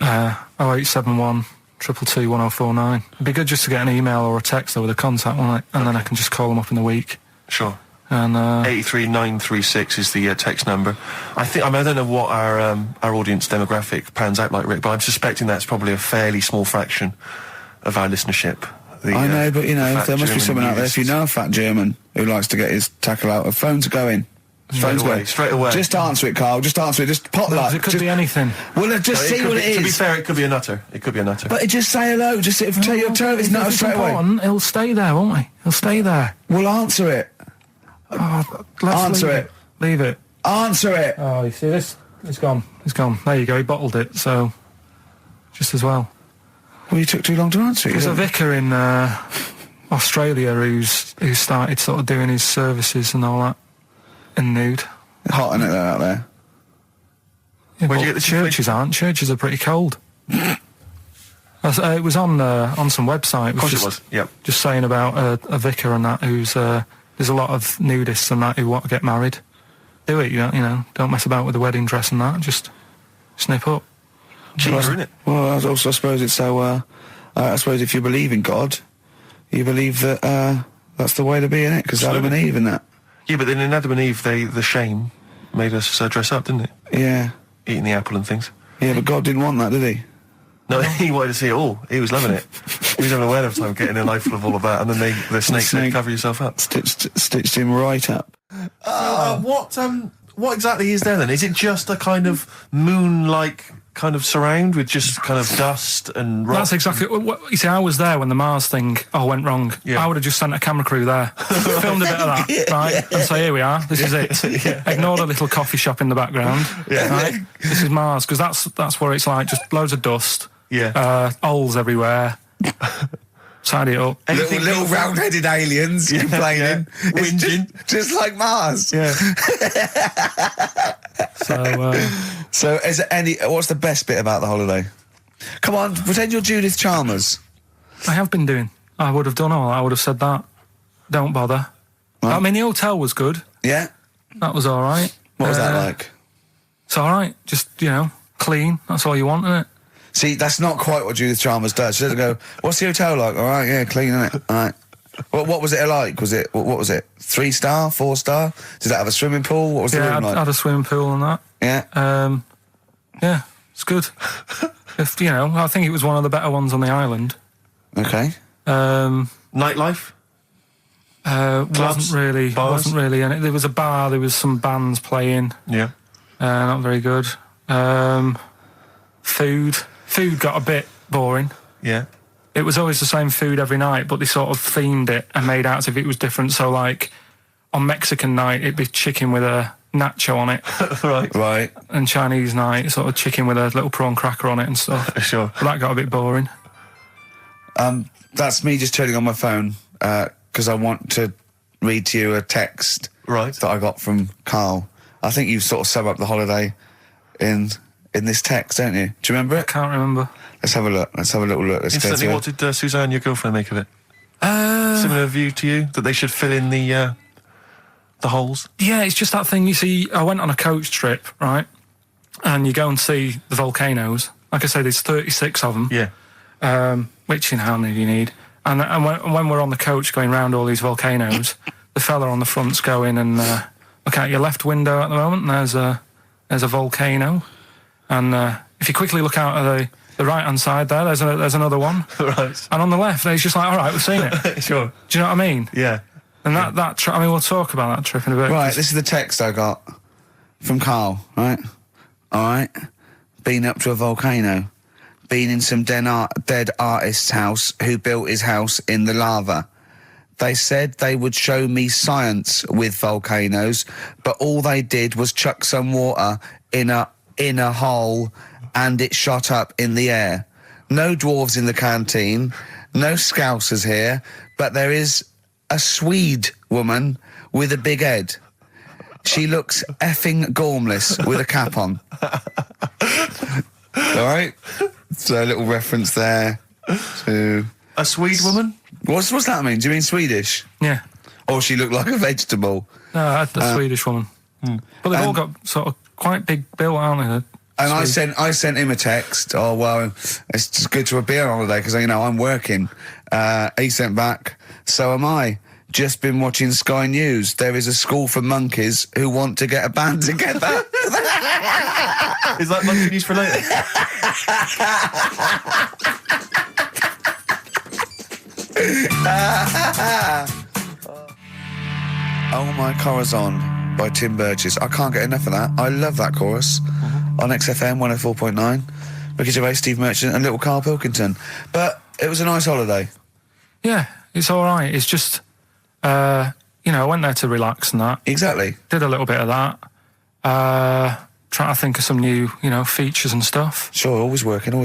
0871 222 1049. It'd be good just to get an email or a text with a contact on it, and then I can just call them up in the week. Sure. And 83936 is the text number. I don't know what our audience demographic pans out like, Rick, but I'm suspecting that's probably a fairly small fraction of our listenership. I know, but you know, there must be someone out there. If you know a fat German who likes to get his tackle out, phones are going. Straight away. Just answer it, Carl. Just answer it. Just potluck. it could be anything. Well, just see what it is. To be fair, it could be a nutter. But just say hello. Just tell his nutter straight away. He'll stay there, won't he? He'll stay there. Well, answer it. Answer it. Leave it. Answer it. Oh, you see this? It's gone. It's gone. There you go. He bottled it. So, just as well. Well, you took too long to answer it. There's a vicar in Australia who started sort of doing his services and all that in nude. Hot, isn't it, out there? Yeah, where'd you get the churches aren't. Churches are pretty cold. It was on some website. Of course it was. Yep. Just saying about a vicar and that who's there's a lot of nudists and that who want to get married. Do it, you know. Don't mess about with the wedding dress and that. Just snip up. Cheaper, isn't it? Well, I also suppose it's so. I suppose if you believe in God, you believe that that's the way to be, innit? Because Adam and Eve and that. Yeah, but then in Adam and Eve, the shame made us dress up, didn't it? Yeah. Eating the apple and things. Yeah, but God didn't want that, did he? No, he wanted to see it all. He was loving it. He You don't know where of time getting a knife full of all of that, and then the snake said, cover yourself up. Stitched him right up. What exactly is there then? Is it just a kind of moon-like kind of surround with just kind of dust and rock? That's exactly what you see. I was there when the Mars thing went wrong. Yeah. I would have just sent a camera crew there, filmed a bit of that, right, and say, here we are, this is it. Ignore the little coffee shop in the background. Right? This is Mars, because that's what it's like. Just loads of dust. Holes everywhere. Tidy it up. Little round-headed aliens complaining. Whinging. Just like Mars. Yeah. So is there what's the best bit about the holiday? Come on, pretend you're Judith Chalmers. I have been doing. I would have done all. I would have said that. Don't bother. Right. I mean, the hotel was good. Yeah. That was all right. What was that like? It's all right. Just, clean. That's all you want, isn't it? See, that's not quite what Judith Chalmers does. She doesn't go, what's the hotel like? All right, yeah, clean, isn't it? All right. What was it like? What was it? 3-star, 4-star? Did it have a swimming pool? What was the room like? Yeah, had a swimming pool and that. Yeah. Yeah, it's good. I think it was one of the better ones on the island. Okay. Nightlife? Wasn't really. And there was a bar. There was some bands playing. Yeah. Not very good. Food got a bit boring. Yeah. It was always the same food every night, but they sort of themed it and made out as if it was different. So, like, on Mexican night, it'd be chicken with a nacho on it. Right. And Chinese night, sort of chicken with a little prawn cracker on it and stuff. Sure. But that got a bit boring. That's me just turning on my phone, because I want to read to you a text that I got from Karl. I think you sort of sum up the holiday in this text, don't you? Do you remember it? I can't remember. Let's have a look. Let's have a little look. Instantly, what did Suzanne, your girlfriend, make of it? Similar view to you, that they should fill in the holes? Yeah, it's just that thing, you see, I went on a coach trip, right? And you go and see the volcanoes. Like I say, there's 36 of them. Yeah. Which, how many do you need? And when we're on the coach going round all these volcanoes, the fella on the front's going and look out your left window at the moment, and there's a volcano. And if you quickly look out at the right-hand side there, there's another one. Right. And on the left, there's just like, all right, we've seen it. Sure. Do you know what I mean? Yeah. And that trip, we'll talk about that trip in a bit. Right, this is the text I got from Karl, right? All right. Been up to a volcano. Been in some dead artist's house who built his house in the lava. They said they would show me science with volcanoes, but all they did was chuck some water in a hole and it shot up in the air. No dwarves in the canteen, no scousers here, but there is a Swede woman with a big head. She looks effing gormless with a cap on. All right? So a little reference there to... A Swede woman? What's that mean? Do you mean Swedish? Yeah. Or she looked like a vegetable? No, the Swedish woman. But they've all got sort of quite big bill, aren't they? And I sent him a text. Oh, well, it's just good to be on holiday because, I'm working. He sent back, so am I. Just been watching Sky News. There is a school for monkeys who want to get a band together. Is that monkey news for later? Oh My Corazon by Tim Burgess. I can't get enough of that. I love that chorus. On XFM 104.9. Ricky Gervais, Steve Merchant and little Karl Pilkington. But it was a nice holiday. Yeah, it's all right. It's just, I went there to relax and that. Exactly. Did a little bit of that. Trying to think of some new, features and stuff. Sure, always working. 3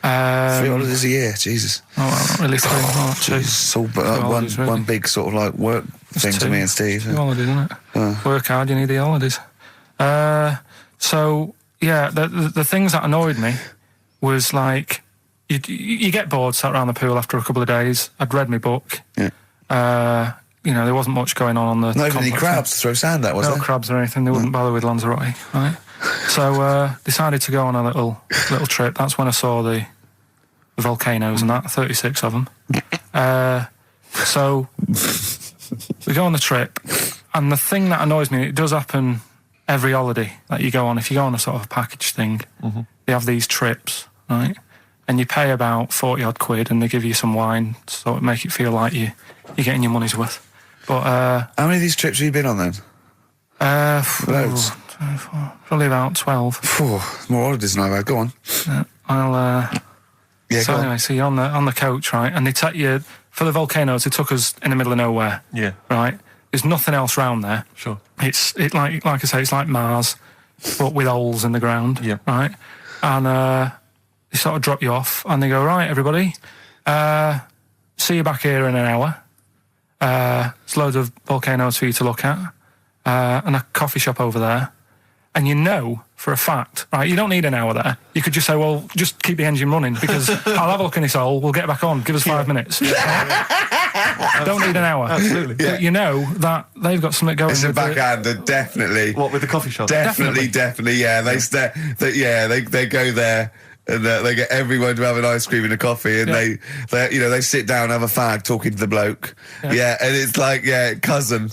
holidays a year, Jesus. Oh, well, not really 3, not 2. It's all one big sort of like work thing to me and Steve. 2 holidays, isn't it? Work hard, you need the holidays. So, yeah, the things that annoyed me was like, you get bored sat around the pool after a couple of days. I'd read my book. Yeah. There wasn't much going on the... Not even any crabs to throw sand at, was there? No crabs or anything. They wouldn't bother with Lanzarote, right? So, decided to go on a little trip. That's when I saw the volcanoes and that, 36 of them. So, we go on the trip, and the thing that annoys me, it does happen every holiday that you go on. If you go on a sort of a package thing, they have these trips, right? and you pay about 40 odd quid, and they give you some wine, sort of make it feel like you're getting your money's worth. But how many of these trips have you been on then? Loads. Probably about 12. More holidays than I've had. Go on. So anyway, so you're on the coach, right? And they take you for the Volcanos. They took us in the middle of nowhere. Yeah. Right. There's nothing else round there. Sure. It's like I say, it's like Mars, but with holes in the ground. Yeah. Right. And they sort of drop you off, and they go, right, everybody, see you back here in an hour. There's loads of volcanoes for you to look at, and a coffee shop over there. And you know for a fact, right, you don't need an hour there. You could just say, well, just keep the engine running, because I'll have a look in this hole, we'll get back on, give us 5 minutes. Don't need an hour. Absolutely. Yeah. But you know that they've got something going. It's a with backhander, definitely. What, with the coffee shop? Definitely, yeah. They go there. And they get everyone to have an ice cream and a coffee, and they sit down, have a fag, talking to the bloke. Yeah, and it's like, cousin.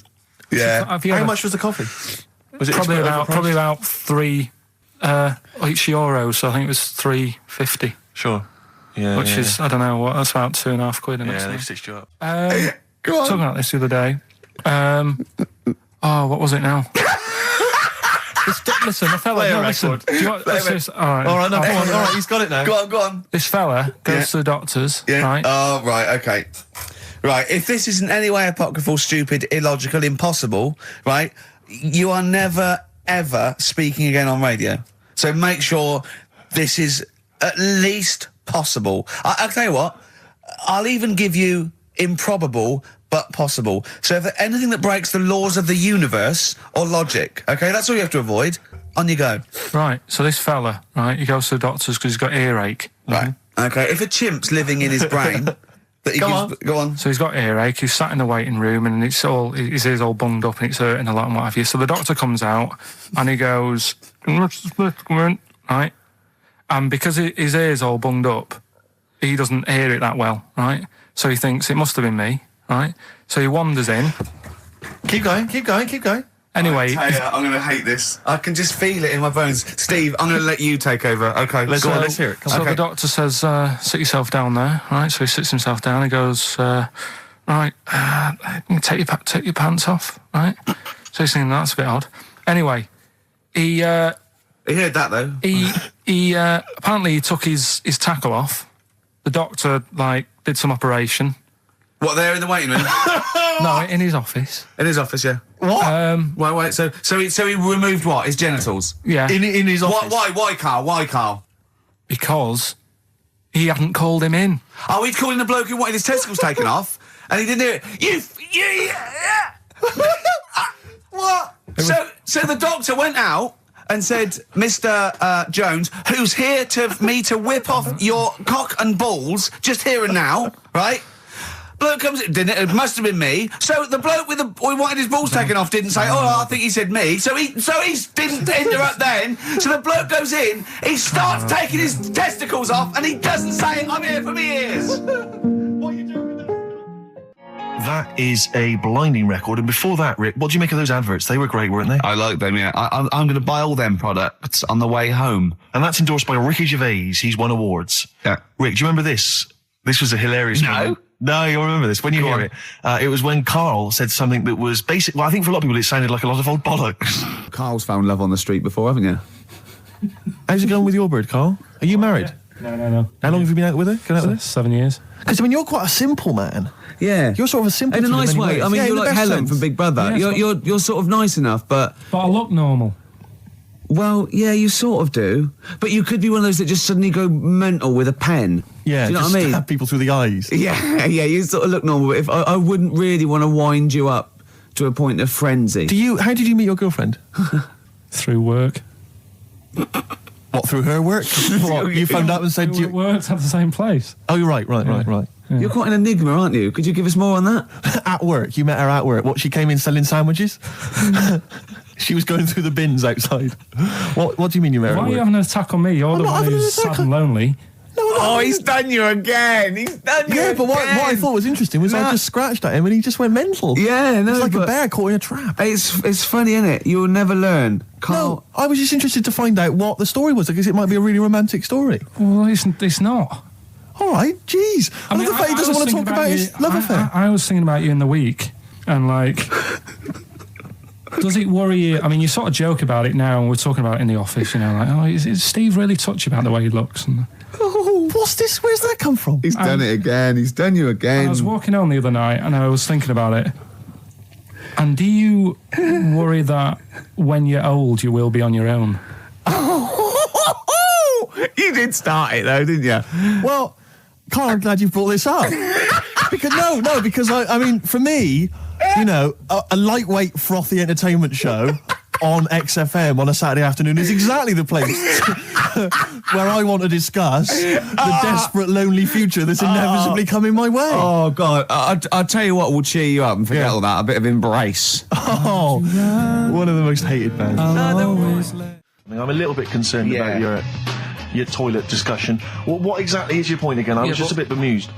Yeah. How much was the coffee? Was it probably about €3 each euro, so I think it was $3.50. Sure. Yeah. Which is, I don't know, what, that's about £2.5 quid. Yeah, they've stitched you up. Go on. Talking about this the other day. What was it now? Listen, a fella. No, listen. Do you want, all right, no, go on. All right, he's got it now. Go on. This fella goes to the doctors, right? Oh, right, okay. Right, if this isn't any way apocryphal, stupid, illogical, impossible, right, you are never, ever speaking again on radio. So make sure this is at least possible. I'll tell you what, I'll even give you improbable but possible. So if anything that breaks the laws of the universe or logic, okay, that's all you have to avoid. On you go. Right, so this fella, right, he goes to the doctors because he's got earache. Right, okay, if a chimp's living in his brain... Go on. So he's got earache, he's sat in the waiting room, and his ears all bunged up and it's hurting a lot and what have you. So the doctor comes out and he goes, right? And because his ear's all bunged up, he doesn't hear it that well, right? So he thinks it must have been me, right? So he wanders in. Keep going. Anyway, I'm going to hate this. I can just feel it in my bones. Steve, I'm going to let you take over. Okay, let's hear it. So the doctor says, sit yourself down there, right? So he sits himself down. He goes, right, take your pants off, right? So he's thinking that's a bit odd. Anyway, he heard that though. He apparently he took his tackle off. The doctor did some operation. What, there in the waiting room? No, in his office. In his office, yeah. What? Wait. So he removed what? His genitals? Yeah. In his office. Why, Carl? Because he hadn't called him in. Oh, he'd called in the bloke who wanted his testicles taken off, and he didn't hear it. What? So the doctor went out and said, Mr. Jones, who's here to whip off your cock and balls just here and now, right? Bloke comes in, didn't it? It must have been me. So the bloke who wanted his balls taken off didn't say, I think he said me. So he didn't interrupt then. So the bloke goes in, he starts taking his testicles off, and he doesn't say, I'm here for me ears. What are you doing with that? That is a blinding record. And before that, Rick, what do you make of those adverts? They were great, weren't they? I like them, yeah. I'm going to buy all them products on the way home. And that's endorsed by Ricky Gervais. He's won awards. Yeah. Rick, do you remember this? This was a hilarious moment. No, you'll remember this when you hear it. It was when Karl said something that was basic. Well, I think for a lot of people it sounded like a lot of old bollocks. Carl's found love on the street before, haven't you? How's it going with your bird, Karl? Are you married? Yeah. No. How long have you been out with her? Going out with her? 7 years. Because, you're quite a simple man. Yeah. You're sort of a simple in a nice way. Ways. I mean, you're like Helen from Big Brother. Yeah, you're sort of nice enough, but I look normal. Well, yeah, you sort of do. But you could be one of those that just suddenly go mental with a pen. Yeah, do you know what I mean? Stab people through the eyes. Yeah, you sort of look normal. But if I wouldn't really want to wind you up to a point of frenzy. How did you meet your girlfriend? Through work. What, through her work? What, you found out and said you worked at the same place. Oh, you're right. Yeah. You're quite an enigma, aren't you? Could you give us more on that? At work, you met her at work. What, she came in selling sandwiches? She was going through the bins outside. What do you mean you met her at work? Why are you having an attack on me? You're the one who's sad and lonely. No, Oh, he's done you again. He's done you Yeah, again. but what I thought was interesting was I just scratched at him and he just went mental. Yeah, no, it's like a but bear caught in a trap. It's funny, isn't it? You'll never learn. No, I was just interested to find out what the story was, because it might be a really romantic story. Well, it's not. All right, jeez. I love the fact he doesn't want to talk about his love affair. I was thinking about you in the week, and like, does it worry you? I mean, you sort of joke about it now, and we're talking about it in the office, you know, like, oh, is Steve really touchy about the way he looks? And, oh, what's this? Where's that come from? He's done it again. He's done you again. I was walking home the other night, and I was thinking about it. And do you worry that when you're old, you will be on your own? You did start it though, didn't you? Well, Carl, I'm glad you brought this up. because I mean, for me, you know, a lightweight, frothy entertainment show on XFM on a Saturday afternoon is exactly the place where I want to discuss the desperate, lonely future that's inevitably coming my way. Oh, God. I'll tell you what will cheer you up and forget all that. A bit of Embrace. Oh, one of the most hated bands. I'm a little bit concerned about your toilet discussion. What exactly is your point again? I was just a bit bemused.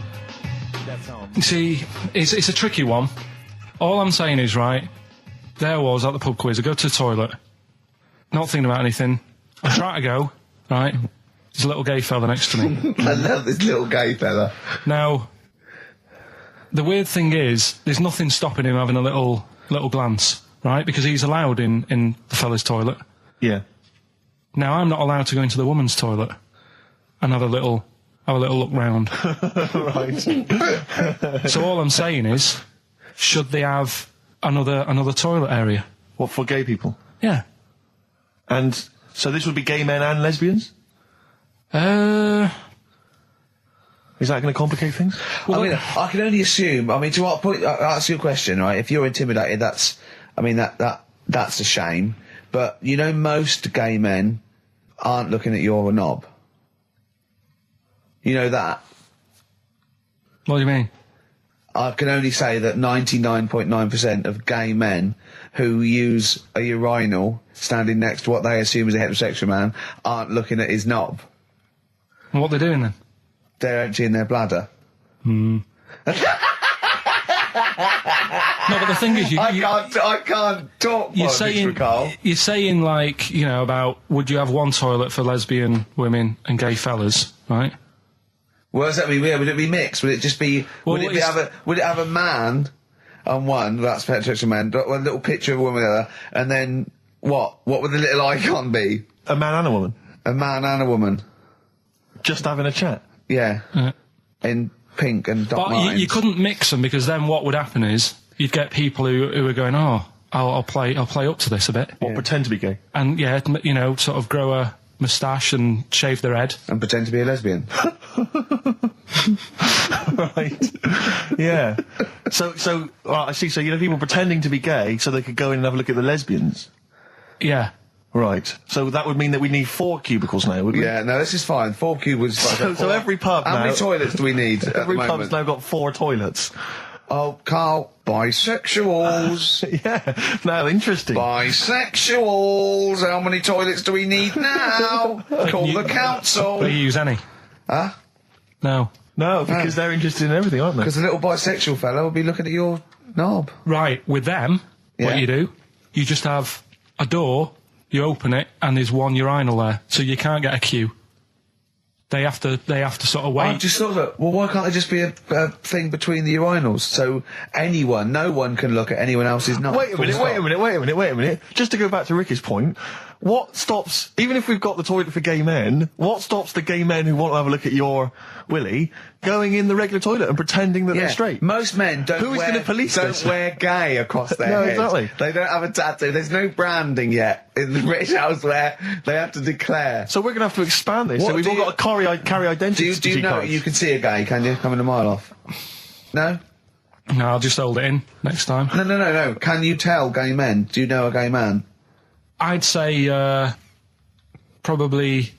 See, it's a tricky one. All I'm saying is, right, there I was at the pub quiz. I go to the toilet, not thinking about anything. I try to go, right? There's a little gay fella next to me. I love this little gay fella. Now, the weird thing is, there's nothing stopping him having a little glance, right? Because he's allowed in the fella's toilet. Yeah. Now, I'm not allowed to go into the woman's toilet and have a little look round. Right. So all I'm saying is, should they have another toilet area? What, for gay people? Yeah. And so this would be gay men and lesbians? Well, Is that going to complicate things? I mean, I can only assume. I mean, to what point? I'll ask you a question, right? If you're intimidated, that's a shame. But you know, most gay men aren't looking at your knob. You know that. What do you mean? I can only say that 99.9% of gay men who use a urinal standing next to what they assume is a heterosexual man aren't looking at his knob. And what they're doing then? They're emptying their bladder. No, but the thing is, I can't talk. You're saying like, you know, about would you have one toilet for lesbian women and gay fellas, right? Well, does that mean? Would it be mixed? Would it just be? Would it have a man on one? That's heterosexual man. One little picture of a woman on the other, and then what? What would the little icon be? A man and a woman? A man and a woman. Just having a chat? Yeah. In pink and Doc Martens. But you couldn't mix them, because then what would happen is you'd get people who are going, oh, I'll play up to this a bit. Or pretend to be gay? And yeah, you know, sort of grow a moustache and shave their head. And pretend to be a lesbian. Right. Yeah. So I see. So, you know, people pretending to be gay so they could go in and have a look at the lesbians. Yeah. Right. So that would mean that we need 4 cubicles now, would we? Yeah, no, this is fine. 4 cubicles. So every pub How now... many toilets do we need at Every the moment? pub's now got 4 toilets. Oh, Carl, bisexuals. Yeah. Now, interesting. Bisexuals. How many toilets do we need now? Call the council. Do you use any? Huh? No. No, because they're interested in everything, aren't they? Because the little bisexual fella will be looking at your knob. Right, with them, what you do, you just have a door, you open it, and there's one urinal there, so you can't get a queue. They have to sort of wait. I just thought that, well, why can't there just be a thing between the urinals, so no one can look at anyone else's knob? Wait a minute. Just to go back to Ricky's point, what stops, even if we've got the toilet for gay men, what stops the gay men who want to have a look at your willy going in the regular toilet and pretending that they're straight? Most men don't wear gay across their No, head. exactly. They don't have a tattoo. There's no branding yet in the British house where they have to declare. So we're going to have to expand this. So we've all got to carry identity. Do you know you can see a gay, can you? Coming a mile off. No? No, I'll just hold it in next time. No. Can you tell gay men? Do you know a gay man? I'd say probably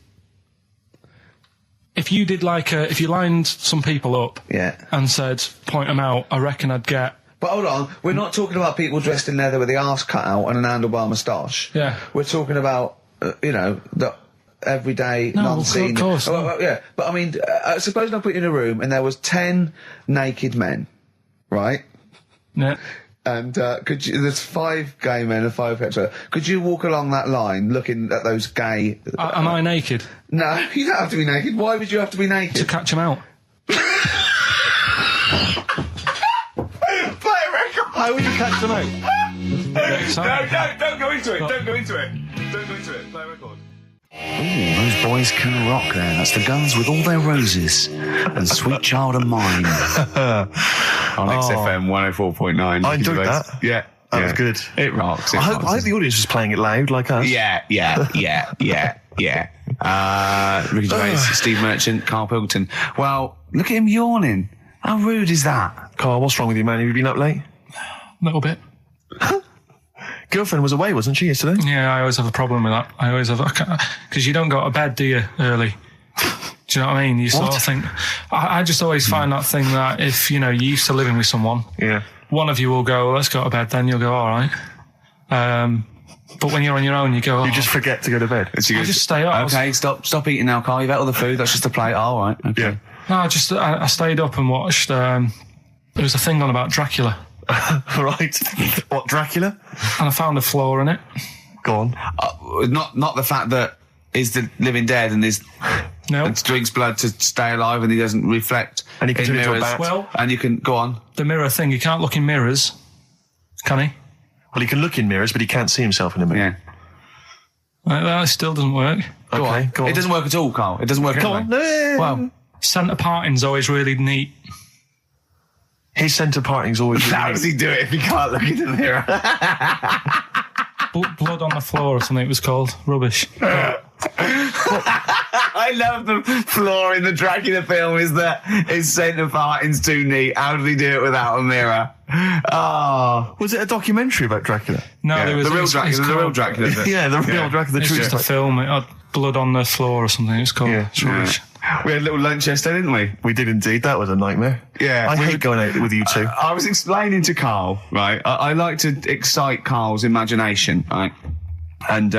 if you did if you lined some people up and said point them out, I reckon I'd get. But hold on, we're not talking about people dressed in leather with the arse cut out and an handlebar moustache. Yeah. We're talking about everyday, No, non-seen. of course. Oh, well, yeah, but I mean, suppose I put you in a room and there was 10 naked men, right? Yeah. And there's 5 gay men and 5 hetero. Could you walk along that line looking at those gay... Am I naked? No, you don't have to be naked. Why would you have to be naked? To catch them out. Play a record. How would you catch them out? No, don't go into it. Don't go into it. Don't go into it. Play a record. Ooh, those boys can rock there. That's the Guns with All Their Roses and Sweet Child of Mine. On XFM 104.9. I enjoyed that. Yeah. That was good. It rocks. I hope the audience was playing it loud like us. Yeah. Ricky Gervais, Steve Merchant, Karl Pilkington. Well, look at him yawning. How rude is that? Carl, what's wrong with you, man? Have you been up late? A little bit. Girlfriend was away, wasn't she, yesterday? Yeah, I always have a problem with that. I always have... Because you don't go to bed, do you, early? Do you know what I mean? You sort of think... I just always find that thing that if, you're used to living with someone, one of you will go, let's go to bed, then you'll go, all right. But when you're on your own, you go... You just forget to go to bed. I just stay up. Okay, stop eating now, Carl. You've ate all the food. That's just a plate. All right. Okay. Yeah. No, I stayed up and watched... there was a thing on about Dracula. Right. What, Dracula? And I found a flaw in it. Go on. Not the fact that he's the living dead and and drinks blood to stay alive and he doesn't reflect and he can in turn into a mirrors. bat. Well, and you can go on. The mirror thing, you can't look in mirrors, can he? Well, he can look in mirrors, but he can't see himself in a mirror. Yeah. That still doesn't work. Go on. It doesn't work at all, Carl. It doesn't work at all. Go on. No. Well, Centre parting's always really neat. His centre parting's always... how does he do it if he can't look in the mirror? Blood on the floor or something it was called. Rubbish. I love the flaw in the Dracula film is that his centre parting's too neat. How did he do it without a mirror? Oh. Was it a documentary about Dracula? No, Yeah, there was... the real Dracula. Yeah, the real Dracula. It's just a film. It had blood on the floor or something. It's called... Yeah. It's rubbish. We had a little lunch yesterday, didn't we? We did indeed. That was a nightmare. Yeah. I hate going out with you two. I was explaining to Carl, right? I like to excite Carl's imagination, right? And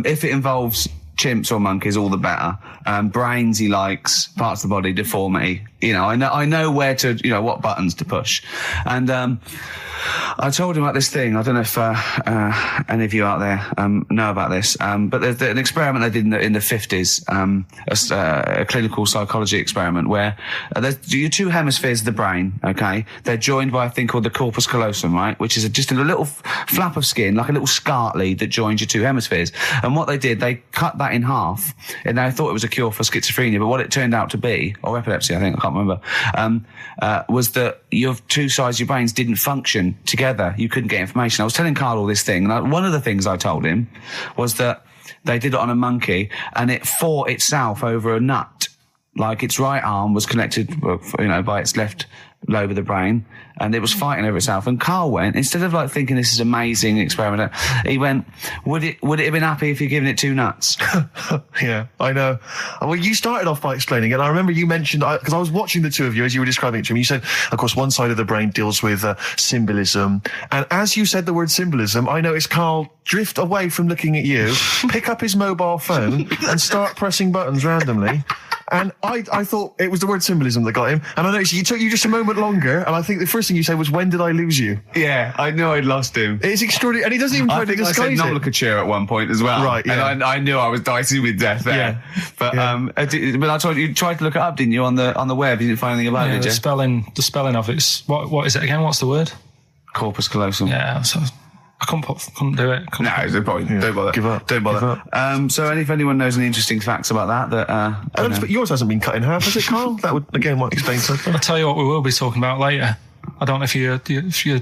if it involves chimps or monkeys, all the better. Brains he likes, parts of the body, deformity. I know where to, what buttons to push. And I told him about this thing. I don't know if any of you out there know about this, but there's an experiment they did in the 50s, a clinical psychology experiment where there's your 2 hemispheres of the brain, okay? They're joined by a thing called the corpus callosum, right? Which is just a little flap of skin, like a little scarlet lead that joins your 2 hemispheres. And what they did, they cut that in half, and they thought it was a cure for schizophrenia, but what it turned out to be, or epilepsy, I think, I can't remember, was that your 2 sides of your brains didn't function together. You couldn't get information. I was telling Carl all this thing, and one of the things I told him was that they did it on a monkey, and it fought itself over a nut. Like its right arm was connected, by its left lobe of the brain, and it was fighting over itself. And Carl went, instead of thinking this is amazing experiment, he went, would it have been happy if you'd given it 2 nuts? Yeah, I know. Well, you started off by explaining it. I remember you mentioned, because I was watching the 2 of you as you were describing it to me, you said, of course, one side of the brain deals with symbolism. And as you said the word symbolism, I noticed Carl drift away from looking at you, pick up his mobile phone and start pressing buttons randomly. And I thought it was the word symbolism that got him. And I noticed it took you just a moment longer. And I think the first thing you said was, when did I lose you? Yeah, I knew I'd lost him. It's extraordinary. And he doesn't even try to disguise it. I said non-locature at one point as well. Right, yeah. And I knew I was dicey with death there. Yeah. But I told you tried to look it up, didn't you, on the web? You didn't find anything about it, did you? The spelling of it's... What is it again? What's the word? Corpus callosum. Yeah, so... I couldn't do it. No, there's no point. Yeah. Don't bother. Give up. Don't bother. Give up. So if anyone knows any interesting facts about that, but yours hasn't been cut in half, has it, Carl? That would again might explain something. I'll tell you what we will be talking about later. I don't know if you're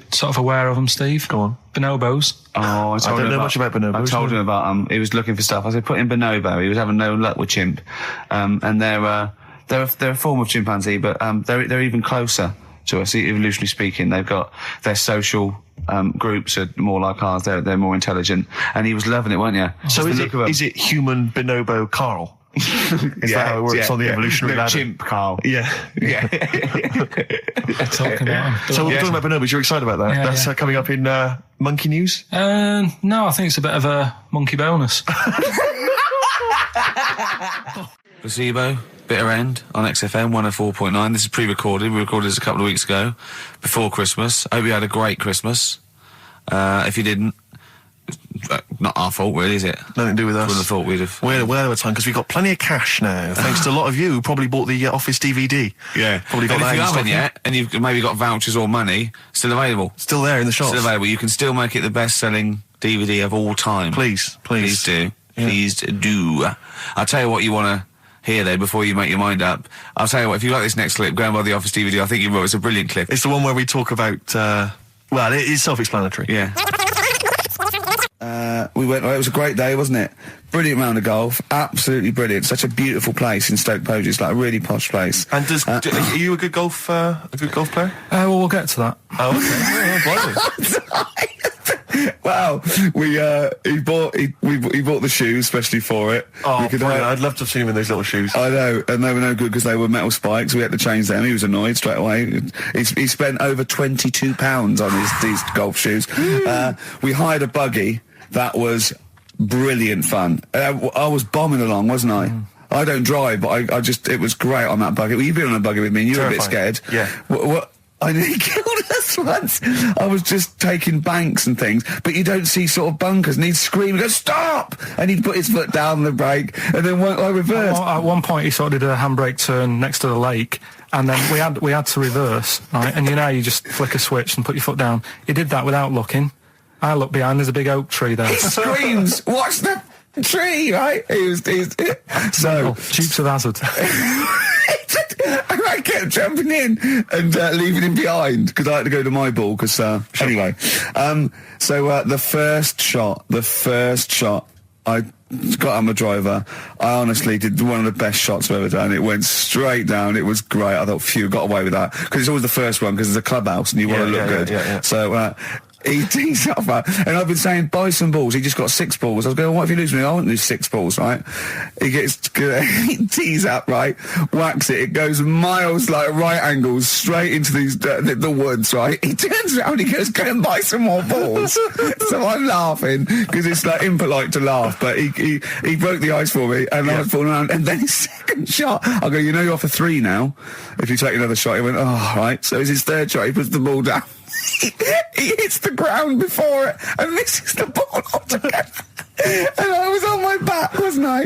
sort of aware of them, Steve. Go on. Bonobos. Oh, I don't know much about bonobos. I told him about he was looking for stuff. I said put in bonobo. He was having no luck with chimp, and they're a form of chimpanzee, but they're even closer to us, evolutionarily speaking. They've got their social groups are more like ours. They're more intelligent, and he was loving it, weren't you? So is it human bonobo Carl? Is that how it works on the evolutionary ladder? Chimp Carl. Yeah. Talking about him. So we're talking about bonobos. You're excited about that? Yeah, That's coming up in monkey news? No, I think it's a bit of a monkey bonus. Placebo, Bitter End on XFM 104.9. This is pre-recorded. We recorded this a couple of weeks ago, before Christmas. I hope you had a great Christmas. If you didn't, not our fault, really, is it? Nothing to do with us. Wouldn't have thought we'd have. We're aware of time because we've got plenty of cash now, thanks to a lot of you who probably bought the Office DVD. Yeah. Probably got And that if you in stock haven't yet, and you've maybe got vouchers or money, still available. Still there in the shops. Still available. You can still make it the best-selling DVD of all time. Please. Please do. Yeah. Please do. I'll tell you what you want to hear, though, before you make your mind up. I'll tell you what, if you like this next clip, go and buy the Office DVD. I think you will. It's a brilliant clip. It's the one where we talk about, well, it is self-explanatory. Yeah. We went. It was a great day, wasn't it? Brilliant round of golf, absolutely brilliant. Such a beautiful place in Stoke Poges, it's like a really posh place. And are you a good golf player? Well, we'll get to that. Oh, okay. Wow, he bought the shoes especially for it. Oh, brilliant. I'd love to have seen him in those little shoes. I know, and they were no good because they were metal spikes. We had to change them. He was annoyed straight away. He spent over £22 on these golf shoes. We hired a buggy that was brilliant fun. I was bombing along, wasn't I? I don't drive, but it was great on that buggy. Well, you've been on a buggy with me, and you were a bit scared. Yeah. What? I nearly killed us once. I was just taking banks and things, but you don't see sort of bunkers, and he'd scream and go, "Stop!" And he'd put his foot down the brake, and then I reversed. At one point, he sort of did a handbrake turn next to the lake, and then we had to reverse, right? And you just flick a switch and put your foot down. He did that without looking. I look behind, there's a big oak tree there. He screams, "Watch the tree!" Right? So Dukes of Hazzard. And I kept jumping in and leaving him behind because I had to go to my ball. Anyway, the first shot, I got on my driver. I honestly did one of the best shots I've ever done. It went straight down. It was great. I thought, phew, got away with that because it's always the first one because it's a clubhouse and you want to look good. Yeah. So. He tees up, and I've been saying, buy some balls. He just got 6 balls. I was going, what if you lose me? I won't lose 6 balls, right? He tees up, right? Whacks it. It goes miles, like right angles, straight into the woods, right? He turns around, he goes, go and buy some more balls. So I'm laughing, because it's like impolite to laugh, but he broke the ice for me, and I was falling around. And then his second shot, I go, you're off a 3 now. If you take another shot, he went, oh, right. So it's his third shot, he puts the ball down. He hits the ground before it and misses the ball altogether. And I was on my back, wasn't I?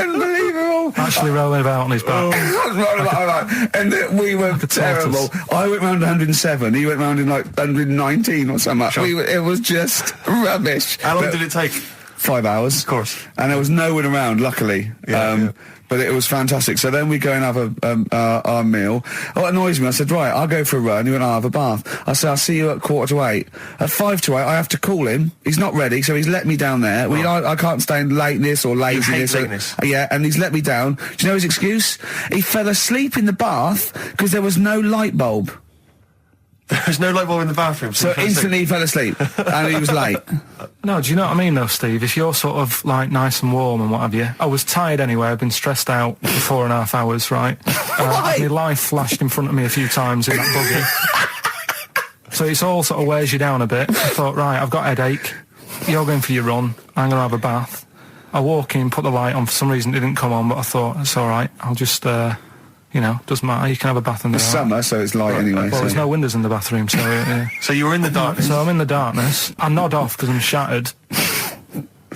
Unbelievable. Actually rolling about on his back. I was rolling about, and we were terrible. I went round 107, he went round in like 119 or something. Sure. It was just rubbish. How long did it take? 5 hours. Of course. And there was no one around, luckily. But it was fantastic. So then we go and have our meal. What annoys me, I said, right, I'll go for a run. He went, I'll have a bath. I said, I'll see you at 7:45. At 7:55, I have to call him. He's not ready, so he's let me down there. I can't stand lateness or laziness. You hate lateness. Yeah, and he's let me down. Do you know his excuse? He fell asleep in the bath because there was no light bulb. There's no light bulb in the bathroom. So instantly he fell asleep, and he was late. No, do you know what I mean, though, Steve? If you're sort of, like, nice and warm and what have you... I was tired anyway. I've been stressed out for 4.5 hours, right? My life flashed in front of me a few times in that buggy. So it's all sort of wears you down a bit. I thought, right, I've got a headache. You're going for your run. I'm going to have a bath. I walk in, put the light on. For some reason, it didn't come on, but I thought, it's all right. I'll just... doesn't matter. You can have a bath in the summer, so it's light anyway. Well, there's no windows in the bathroom, so... So you were in the darkness? So I'm in the darkness. I nod off because I'm shattered.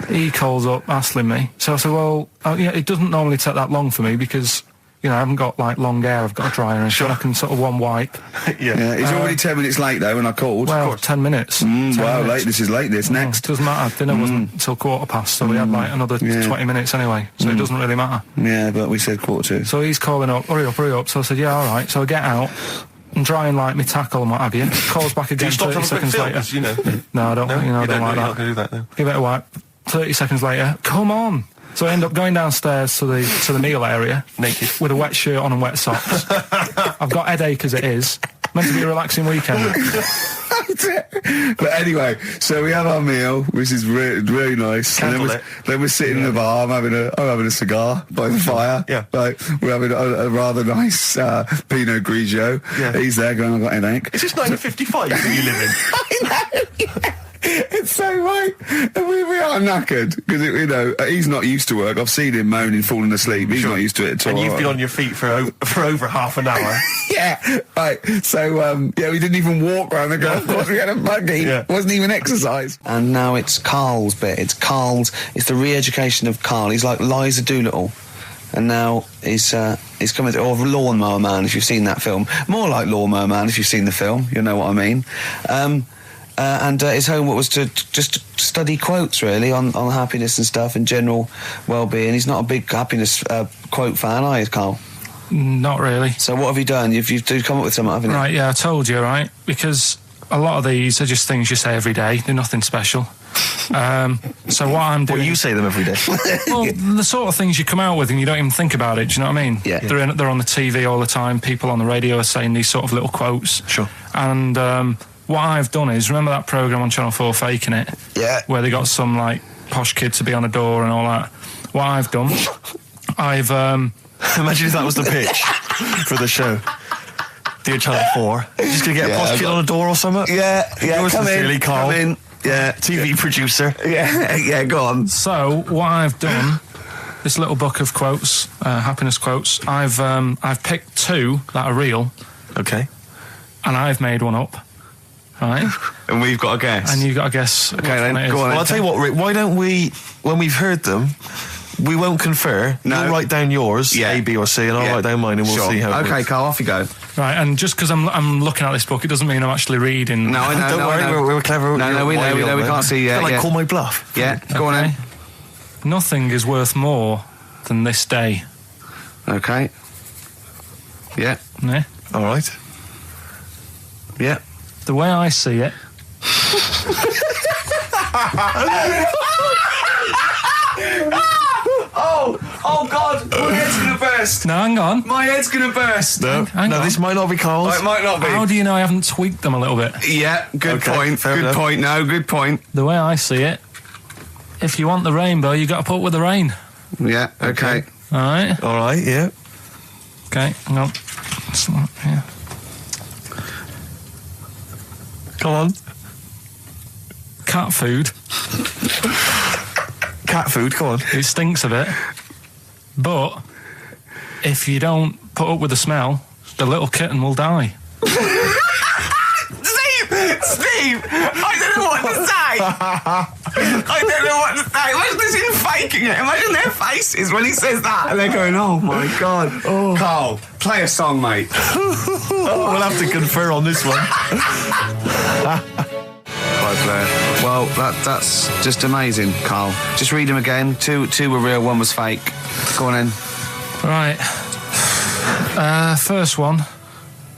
He calls up, hassling me. So I said, well, it doesn't normally take that long for me because, I haven't got, like, long hair. I've got a dryer and I can sort of one wipe. Yeah. He's already 10 minutes late, though, when I called. Well, 10 minutes. 10 wow, minutes. This is late, next. Doesn't matter. Dinner wasn't until 7:15, so we had, like, another 20 minutes anyway, so it doesn't really matter. Yeah, but we said 7:45. So he's calling up, hurry up. So I said, yeah, all right. So I get out and dry and like my tackle and what have you. Calls back again 30 seconds later. No, I don't. I don't like that. You're not going to do that, though. Give it a wipe. 30 seconds later, come on. So I end up going downstairs to the meal area. Naked. With a wet shirt on and wet socks. I've got headache as it is. Meant to be a relaxing weekend. But anyway, so we have our meal, which is really nice. And then we're sitting in the bar. I'm having a cigar by the fire. Yeah. Like, we're having a rather nice Pinot Grigio. Yeah. He's there going, I've got a headache. Is this 1955 that you live in? I know. Yeah. It's so right. And we are knackered because he's not used to work. I've seen him moaning, falling asleep. He's not used to it at all. And you've been on your feet for over half an hour. Yeah, right. So we didn't even walk around the golf course. We had a buggy. Yeah. Wasn't even exercise. And now it's Carl's bit. It's the re-education of Carl. He's like Liza Doolittle. And now he's coming to, or Lawnmower Man, if you've seen that film. More like Lawnmower Man, if you've seen the film. You know what I mean. And his homework was to just study quotes, really, on happiness and stuff and general well-being. He's not a big happiness quote fan, are you, Carl? Not really. So what have you done? You've come up with something, haven't you? Right, yeah, I told you, right? Because a lot of these are just things you say every day. They're nothing special. So what I'm doing... Well, you say them every day. Well, the sort of things you come out with and you don't even think about it, do you know what I mean? Yeah. They're on the TV all the time. People on the radio are saying these sort of little quotes. Sure. And what I've done is, remember that programme on Channel 4, Faking It? Yeah. Where they got some, like, posh kid to be on a door and all that. What I've done, I've... Imagine if that was the pitch for the show. Dear Channel 4, just going to get a posh kid on a door or something? Yeah, Yours come sincerely, in, Carl. come in. Yeah. TV producer. Yeah, go on. So, what I've done, this little book of quotes, happiness quotes, I've picked two that are real. Okay. And I've made one up. Right? And we've got a guess. And you've got to guess which then, one it is. go on. Well, I'll tell you what, Rick, why don't we, when we've heard them, we won't confer. No. You'll write down yours, A, B or C, and I'll write down mine and we'll see how it Okay, works. Carl, off you go. Right, and just because I'm looking at this book, it doesn't mean I'm actually reading. No, I know. Don't worry, we're clever. No, we know, we can't see yet. Like, call my bluff. Yeah, go on then. Nothing is worth more than this day. Okay. Yeah. Yeah? All right. Yeah. The way I see it... Oh God, my head's gonna burst. No, hang on. My head's gonna burst. No, Hang on. this might not be Carl's. It might not be. How do you know I haven't tweaked them a little bit? Yeah, good Okay, point. fair Good enough. point. No, good point. The way I see it, if you want the rainbow, you got to put up with the rain. Yeah. Okay. All right? All right, yeah. Okay, hang on. It's not- yeah. Come on. Cat food, Cat food, come on. it stinks a bit. But if you don't put up with the smell, the little kitten will die. Steve, I don't know what to say. I don't know what to say. Imagine this in faking it. Imagine their faces when he says that, and they're going, "Oh my God." Oh. Carl, play a song, mate. We'll have to confer on this one. Well, that's just amazing, Carl. Just read them again. Two were real, one was fake. Go on in. Right. First one.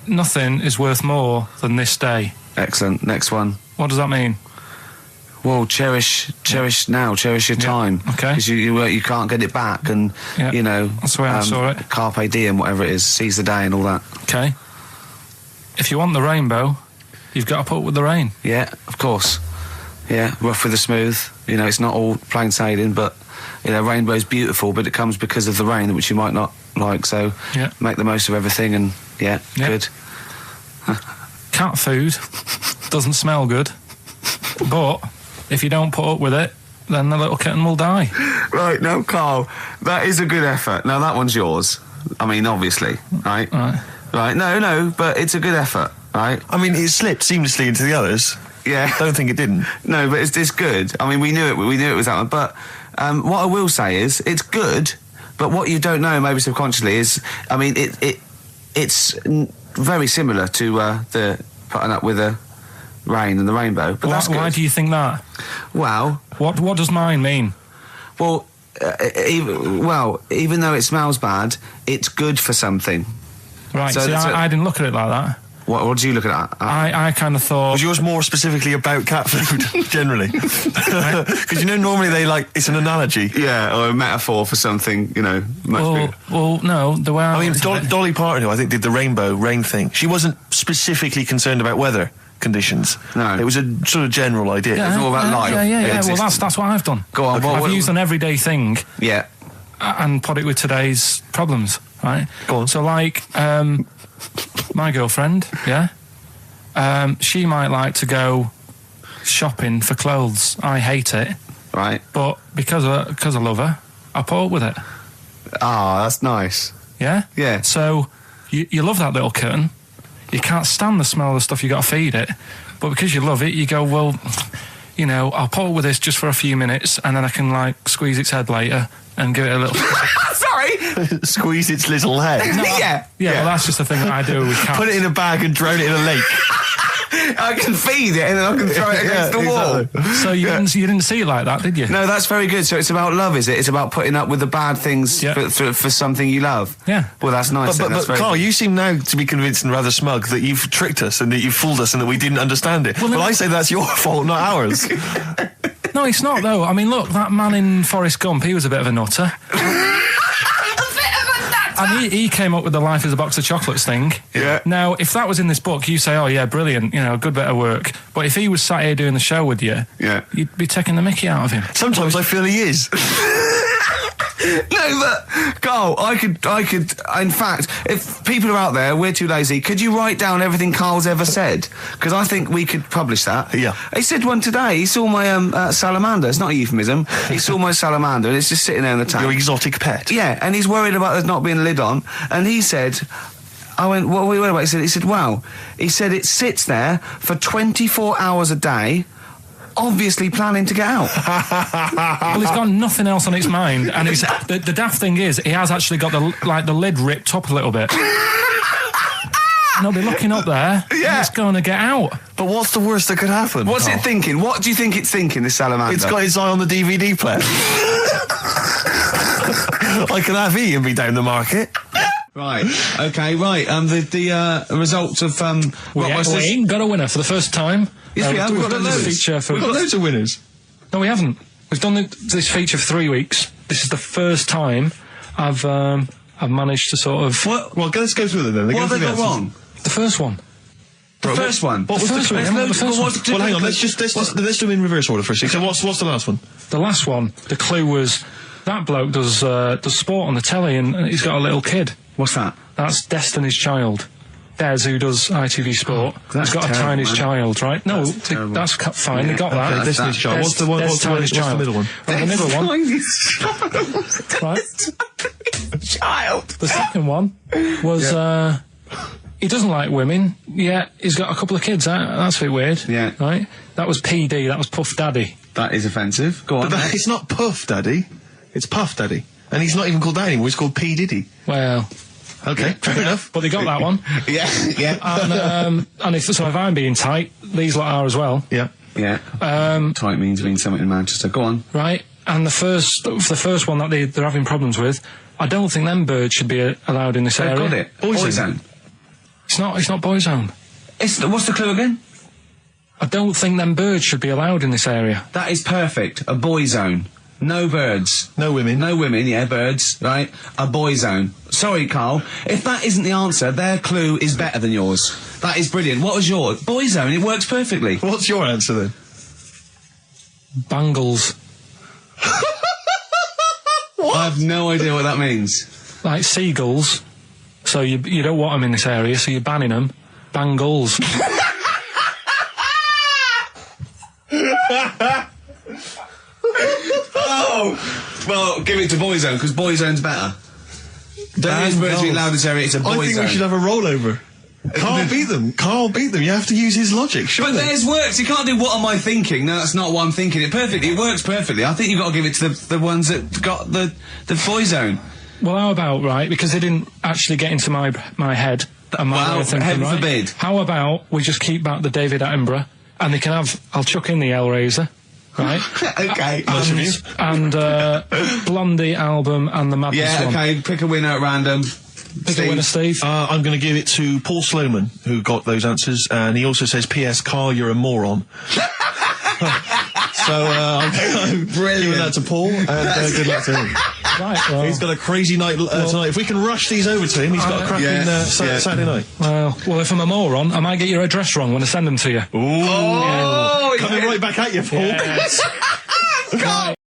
Nothing is worth more than this day. Excellent. Next one. What does that mean? Well, cherish now, cherish your time. Okay. Because you can't get it back, and Yeah, you know that's the way I saw it. Carpe diem, whatever it is, seize the day and all that. Okay. If you want the rainbow, you've got to put up with the rain. Yeah, of course. Yeah, rough with the smooth. You know, it's not all plain sailing, but you know, rainbow's beautiful, but it comes because of the rain, which you might not like. So Yeah. make the most of everything, and Yeah. good. Cat food doesn't smell good, but if you don't put up with it, then the little kitten will die. Right, no, Carl, that is a good effort. Now that one's yours. I mean, obviously, right? Right. Right. No, but it's a good effort, right? I mean, it slipped seamlessly into the others. Yeah. Don't think it didn't. No, but it's good. I mean, we knew it was that one. But what I will say is, it's good. But what you don't know, maybe subconsciously, is, I mean, it's very similar to the putting up with the rain and the rainbow. But that's good. Why do you think that? Well, What does mine mean? well, even though it smells bad, it's good for something. Right, So see, that's I didn't look at it like that. What do you look at? I kind of thought... Was yours more specifically about cat food, generally? Because you know, normally it's an analogy. Yeah, or a metaphor for something, you know, much bigger. Well, no, the way I I mean, looked at it- Dolly Parton, who I think did the rainbow rain thing, she wasn't specifically concerned about weather conditions. No. It was a sort of general idea. It's all about life. Yeah. It's Well, just- that's what I've done. Go on, I've used an everyday thing Yeah. and put it with today's problems, right? Go on. So, like, my girlfriend, yeah, she might like to go shopping for clothes. I hate it. Right. But because I love her, I put up with it. Ah, that's nice. Yeah? Yeah. So, you love that little kitten. You can't stand the smell of the stuff you got to feed it. But because you love it, you go, well, you know, I'll put up with this just for a few minutes, and then I can, like, squeeze its head later and give it a little... Sorry! Squeeze its little head. No, Yeah. Well, that's just the thing that I do with cats. Put it in a bag and drown it in a lake. I can feed it and then I can throw it against the wall. Exactly. So you didn't see it like that, did you? No, that's very good. So it's about love, is it? It's about putting up with the bad things for something you love. Yeah. Well, that's nice. But that's very Carl, good. you seem now to be convinced and rather smug that you've tricked us and that you've fooled us and that we didn't understand it. Well, I say that's your fault, not ours. No, it's not, though. I mean, look, that man in Forrest Gump, he was a bit of a nutter. And he came up with the life as a box of chocolates thing. Yeah. Now, if that was in this book, you say, oh, yeah, brilliant, you know, good bit of work. But if he was sat here doing the show with you, you'd be taking the mickey out of him. Sometimes I feel he is. No, but Carl, I could. In fact, if people are out there, we're too lazy. Could you write down everything Carl's ever said? Because I think we could publish that. Yeah. He said one today. He saw my salamander. It's not a euphemism. He saw my salamander, and it's just sitting there in the tank. Your exotic pet. Yeah, and he's worried about there not being a lid on. And he said, I went, what are we worried about? He said, wow. He said it sits there for 24 hours a day, obviously planning to get out. Well, it's got nothing else on its mind, and it's the daft thing is, he has actually got the lid ripped up a little bit. And he'll be looking up there, and it's going to get out. But what's the worst that could happen? What's it thinking? What do you think it's thinking, this salamander? It's got its eye on the DVD player. I can have Ian be down the market. Right. Okay. Right. The results of We ain't got a winner for the first time. Yes, we have. We've got done this loads. feature for. We've got loads of winners. No, we haven't. We've done this feature for 3 weeks. This is the first time I've managed to sort of. What? Well, let's go through them then. What have they got wrong? The first one. The first one. What was the first one? correct- Yeah, the first one. Well, hang on. Let's do them in reverse order first. So what's the last one? The last one. The clue was that bloke does sport on the telly, and he's got a little kid. What's that? That's Destiny's Child. Des, who does ITV Sport, that's has got terrible, a tiny man. child, right? No, terrible. that's fine. They got that. Okay, Destiny's Child. What's the one? Des What's the middle one? Right, the middle one. Right. Child. The second one was he doesn't like women. Yeah, he's got a couple of kids. That's a bit weird. Yeah. Right. That was PD. That was Puff Daddy. That is offensive. Go on. But it's not Puff Daddy. It's Puff Daddy. And he's not even called that anymore. He's called P. Diddy. Well, Okay, fair enough. but they got that one. Yeah. And if I'm being tight, these lot are as well. Yeah. Yeah. Tight means something in Manchester. Go on. Right. And the first one that they're having problems with, I don't think them birds should be allowed in this They've area. got it. Boyzone. It's not Boyzone. What's the clue again? I don't think them birds should be allowed in this area. That is perfect. A boy zone. No birds. No women. No women, yeah, birds, right? A boy zone. Sorry, Carl. If that isn't the answer, their clue is better than yours. That is brilliant. What was yours? Boy zone, it works perfectly. What's your answer then? Bangles. I have no idea what that means. Like seagulls. So you don't want them in this area, so you're banning them. Bangles. Oh! Well, give it to boy zone, because boy zone's better. Don't use birds being allowed in this area, it's a boy I think zone. we should have a rollover. Carl beat them. Carl beat them. You have to use his logic, surely. But theirs works. You can't do what am I thinking. No, that's not what I'm thinking. It perfectly. It works perfectly. I think you've got to give it to the ones that got the boy zone. Well, how about, right, because they didn't actually get into my head and my way of thinking, heaven right? forbid. How about we just keep back the David Attenborough, and they can have, I'll chuck in the Hellraiser, right? Okay. and Blondie album and the Madness Yeah, one. okay. Pick a winner at random. Pick a winner, Steve. I'm going to give it to Paul Sloman, who got those answers, and he also says, P.S. Carl, you're a moron. So I'm giving that to Paul, and good luck to him. Right, well, He's got a crazy night tonight. If we can rush these over to him, he's got a cracking Saturday night. well, if I'm a moron, I might get your address wrong when I send them to you. Ooh. Oh, Coming right back at you, Paul. Yes. God.